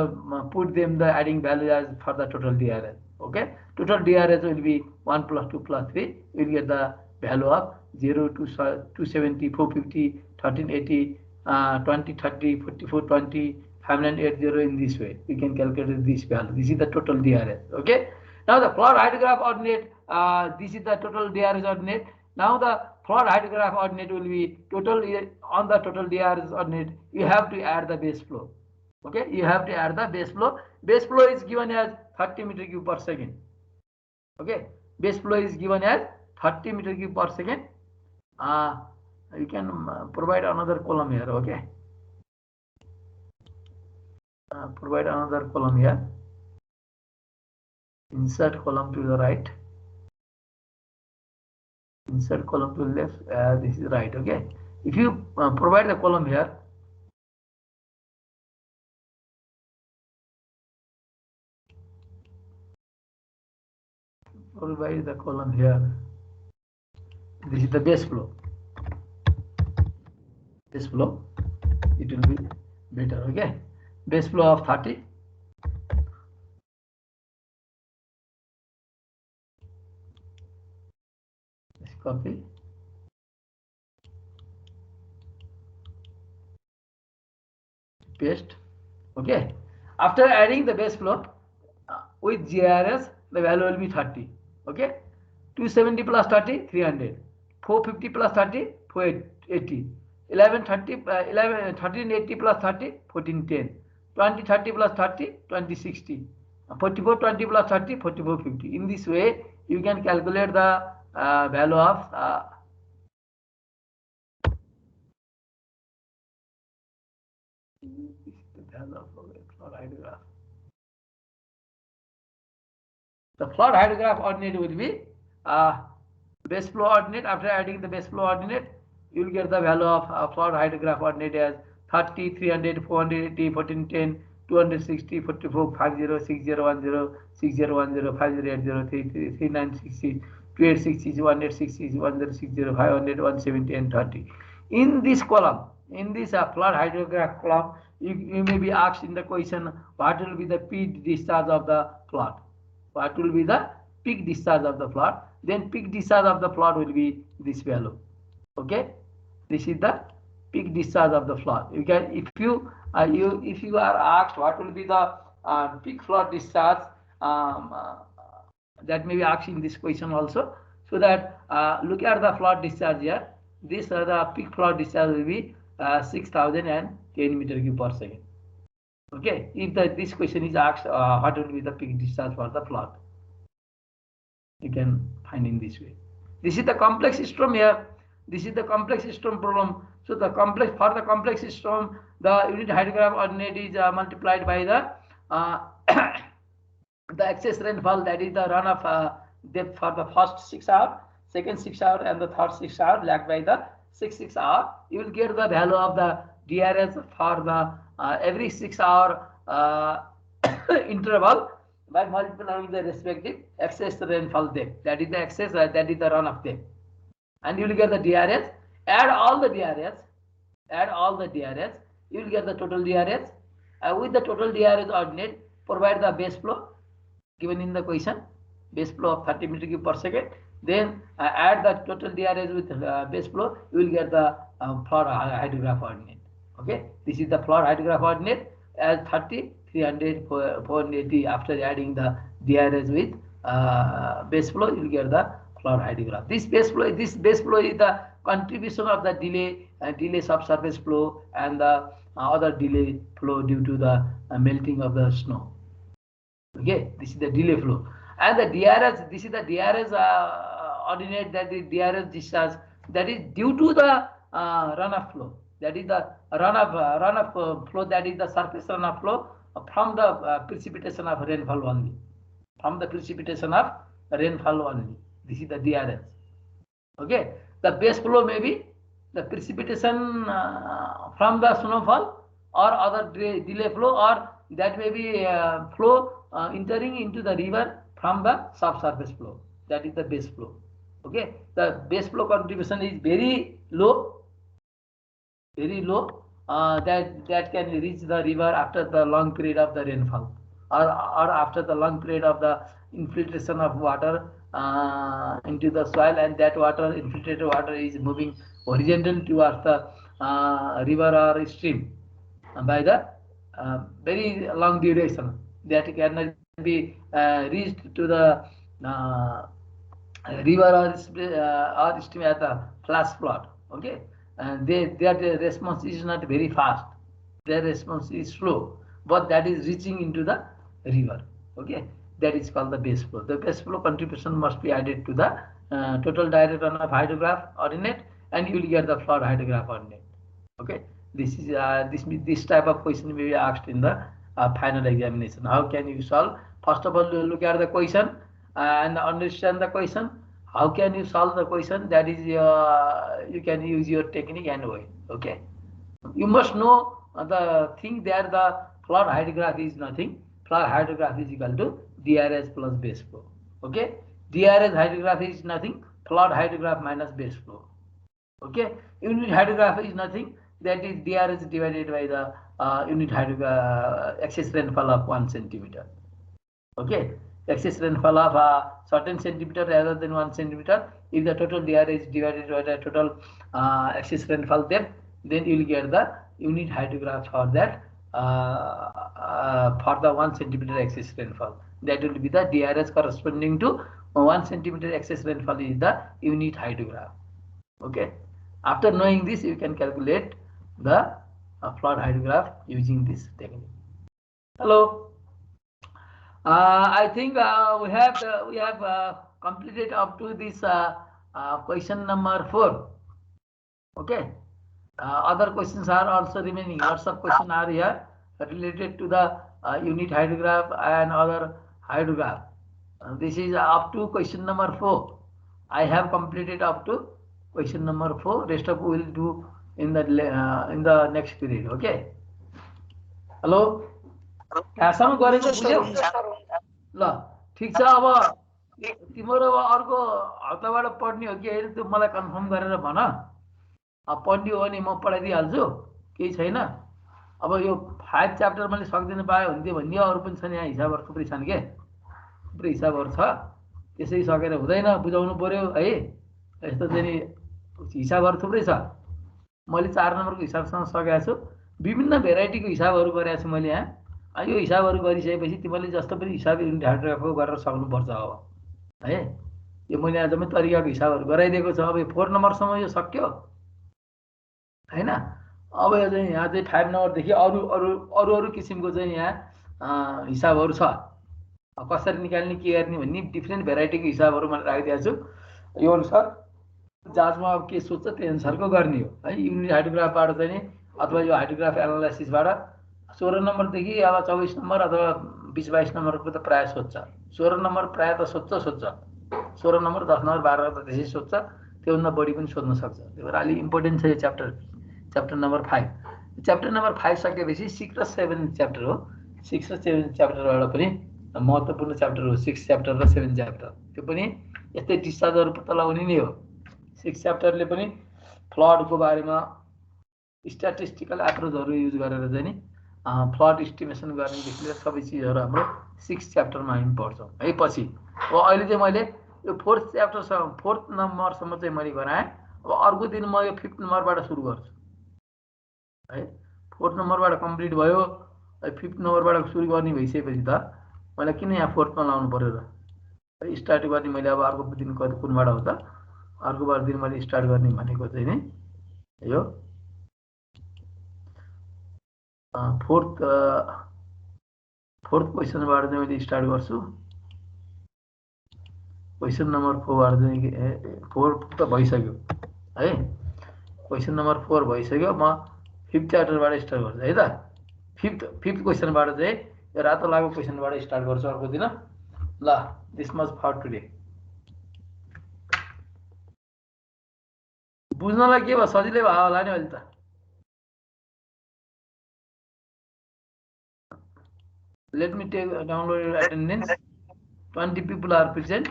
put them the adding value as for the total DRS. Okay, total DRS will be 1 plus 2 plus 3. You will get the value of 0 to 270, 450, 1380, 20, 30, 44, 20, 5980 in this way. You can calculate this value. This is the total DRS. Okay. Now the flood hydrograph ordinate. This is the total DRS ordinate. Now the flood hydrograph ordinate will be total on the total DRS ordinate. You have to add the base flow. Okay, you have to add the base flow. Base flow is given as 30 meter cube per second. Okay, base flow is given as 30 meter cube per second. You can provide another column here. Okay, provide another column here. Insert column to the right. Insert column to the left. This is right. Okay, if you provide the column here. Provide the column here. This is the base flow. Base flow, it will be better. Okay, base flow of 30. Let's copy. Paste. Okay. After adding the base flow with GRS, the value will be 30. Okay. 270 plus 30, 300. 450 plus 30, 480. 1380 plus 30, 1410. 2030 plus 30, 2060. 4420 plus 30, 4450. In this way, you can calculate the value of flood hydrograph. The flood hydrograph ordinate will be base flow ordinate. After adding the base flow ordinate, you will get the value of flood hydrograph ordinate as 30, 300, 480, 1410, 260, 44, 50, 6010, 6010, 5080, 3960, 2860, 160, 1060, 500, 170, and 30. In this column, in this flood hydrograph column, you may be asked in the question, what will be the peak discharge of the flood? What will be the peak discharge of the flood? Then peak discharge of the flood will be this value. Okay, this is the peak discharge of the flood. You can, if you are asked what will be the peak flood discharge, that may be asked in this question also. So that look at the flood discharge here. This the peak flood discharge will be 6010 meter cube per second. Okay, if this question is asked, what will be the peak discharge for the flood? You can find in this way. This is the complex system here. This is the complex system problem. So the complex system, the unit hydrograph ordinate is multiplied by the the excess rainfall, that is the runoff depth for the first 6 hours, second 6 hours, and the third 6 hours, lagged by the 6 hours. You will get the value of the DRS for the every 6 hour interval by multiplying the respective excess rainfall depth. That is the excess, that is the runoff depth, and you will get the DRS. Add all the DRS. You will get the total DRS. With the total DRS ordinate, provide the base flow given in the question, base flow of 30 meter cube per second. Then add the total DRS with base flow. You will get the flood hydrograph ordinate. Okay, this is the flood hydrograph ordinate as 30, 300, 480. After adding the DRS with base flow, you will get the flood hydrograph. This base flow is the contribution of the delay subsurface flow and the other delay flow due to the melting of the snow. Okay, this is the delay flow, and the DRS. This is the DRS ordinate, that is DRS discharge, that is due to the runoff flow. That is the runoff flow. That is the surface runoff flow from the precipitation of rainfall only. From the precipitation of rainfall only. This is the DRS. Okay. The base flow may be the precipitation from the snowfall or other delay flow, or that may be flow entering into the river from the subsurface flow. That is the base flow. Okay, the base flow contribution is very low, that can reach the river after the long period of the rainfall, or after the long period of the infiltration of water into the soil, and that water, infiltrated water, is moving horizontal towards the river or stream by the very long duration, that cannot be reached to the river or stream at the flash flood. Okay, and their response is not very fast, their response is slow, but that is reaching into the river. Okay, that is called the base flow. The base flow contribution must be added to the total direct runoff hydrograph ordinate, and you will get the flood hydrograph ordinate. Okay, this is this type of question will be asked in the final examination. How can you solve? First of all, you look at the question and understand the question. How can you solve the question? That is, you can use your technique and way. Okay, you must know the thing there. The flood hydrograph is nothing. Flood hydrograph is equal to DRS plus base flow. Okay, DRS hydrograph is nothing. Flood hydrograph minus base flow. Okay, unit hydrograph is nothing. That is DRS divided by the unit hydrograph excess rainfall of 1 centimeter. Okay, excess rainfall of a certain centimeter rather than 1 centimeter. If the total DR is divided by the total excess rainfall depth, then you will get the unit hydrograph for that for the 1 centimeter excess rainfall. That will be the DRS corresponding to 1 centimeter excess rainfall is the unit hydrograph. Okay, after knowing this, you can calculate the flood hydrograph using this technique. Hello. I think we have completed up to this question number 4. Okay. Other questions are also remaining. Lots of questions are here related to the unit hydrograph and other hydrograph. This is up to question number 4. I have completed up to question number 4. Rest of we will do in the next period. Okay. Hello. कहाँसम्म गरेको बुझ्यौ ल ठीक छ अब तिम्रो अब अर्को हप्ताबाट पढ्ने हो कि होइन त्यो मलाई कन्फर्म गरेर भन पढ्ने हो भने म पढाइदिइहाल्छु केही छैन अब यो 5 च्याप्टर मैले सक्दिन पाएँ हुन्थ्यो भन्ने अरू पनि छन् यहाँ हिसाबहरु थुप्रै छन् के थुप्रै हिसाबहरु छ त्यसै सकेर हुँदैन बुझाउनु पर्यो है यस्तो चाहिँ हिसाबहरु थुप्रै छ मैले 4 नम्बरको हिसाबसँग सकेको छु विभिन्न भेराइटीको हिसाबहरु गरेको छु मैले यहाँ यो हिसाबहरु गरिसकेपछि तिमीले जस्तो पनि हिसाब युनिट हाइड्रोग्राफको गरेर सक्नुपर्छ अब है यो मैले आज पनि तरिकाको हिसाबहरु गराइदिएको छ अब 4 नम्बरसम्म यो सक्यो हैन अब यो चाहिँ यहाँ चाहिँ 5 नम्बर देखि अरु किसिमको चाहिँ यहाँ हिसाबहरु छ कसरी निकाल्ने के गर्ने भन्ने डिफरेन्ट भेराइटीको हिसाबहरु मैले राखिदिएको छु यो अनुसार जाँचमा अब के सोच्छ त्यही अनुसारको गर्ने हो है युनिट हाइड्रोग्राफबाट चाहिँ अथवा यो हाइड्रोग्राफ एनालाइसिसबाट 16 नम्बर देखि अब 24 नम्बर अथवा 20-22 नम्बरको त प्राय सोध्छ 16 नम्बर प्राय त सोध्छ 16 नम्बर 10 नम्बर 12 त त्यसै सोध्छ त्योभन्दा बढी पनि सोध्न सक्छ त्यही भएर अलि इम्पोर्टेन्ट छ यो च्याप्टर नम्बर 5 च्याप्टर नम्बर 5 सकेपछि 6 र 7 च्याप्टर हो 6 र 7 च्याप्टरबाट पनि महत्त्वपूर्ण च्याप्टर हो 6 च्याप्टर र 7 च्याप्टर त्यो पनि यस्तै डिस्चार्जहरु पत्ता लगाउने नै हो 6 च्याप्टरले पनि फ्लडको बारेमा स्ट्याटिस्टिकल एप्रोचहरु युज गरेर चाहिँ नि फ्लड एस्टिमेसन गर्नेदेखि लिएर सबै चीजहरु हाम्रो 6 च्याप्टरमा हामी पढ्छौं है पछि अब अहिले चाहिँ मैले यो 4th च्याप्टरसम्म 4th नम्बरसम्म चाहिँ मैले गराएँ अब अर्को दिन म यो 5th नम्बरबाट सुरु गर्छु है 4th नम्बरबाट कम्प्लिट भयो 5th नम्बरबाट सुरु गर्ने भइसकेपछि त मलाई किन यहाँ 4th मा लाउनु पर्यो र स्टार्ट गर्ने मैले अब अर्को दिन कुनबाट हो त अर्को दिन मैले स्टार्ट गर्ने भनेको चाहिँ नि यो फोर्थ क्वेशनबाट चाहिँ मैले स्टार्ट गर्छु क्वेशन नम्बर 4 बाट चाहिँ 4 त भइसक्यो है क्वेशन नम्बर 4 भइसक्यो म 5th च्याप्टरबाट स्टार्ट गर्छु है त 5th क्वेशनबाट चाहिँ यो रातो लागु क्वेशनबाट स्टार्ट गर्छु अर्को दिन ल दिस मच फर टुडे बुझ्नलाई के भयो सजिलै भयो होला नि अहिले त let me take download your attendance 20 people are present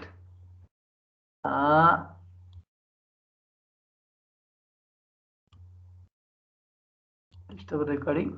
stop recording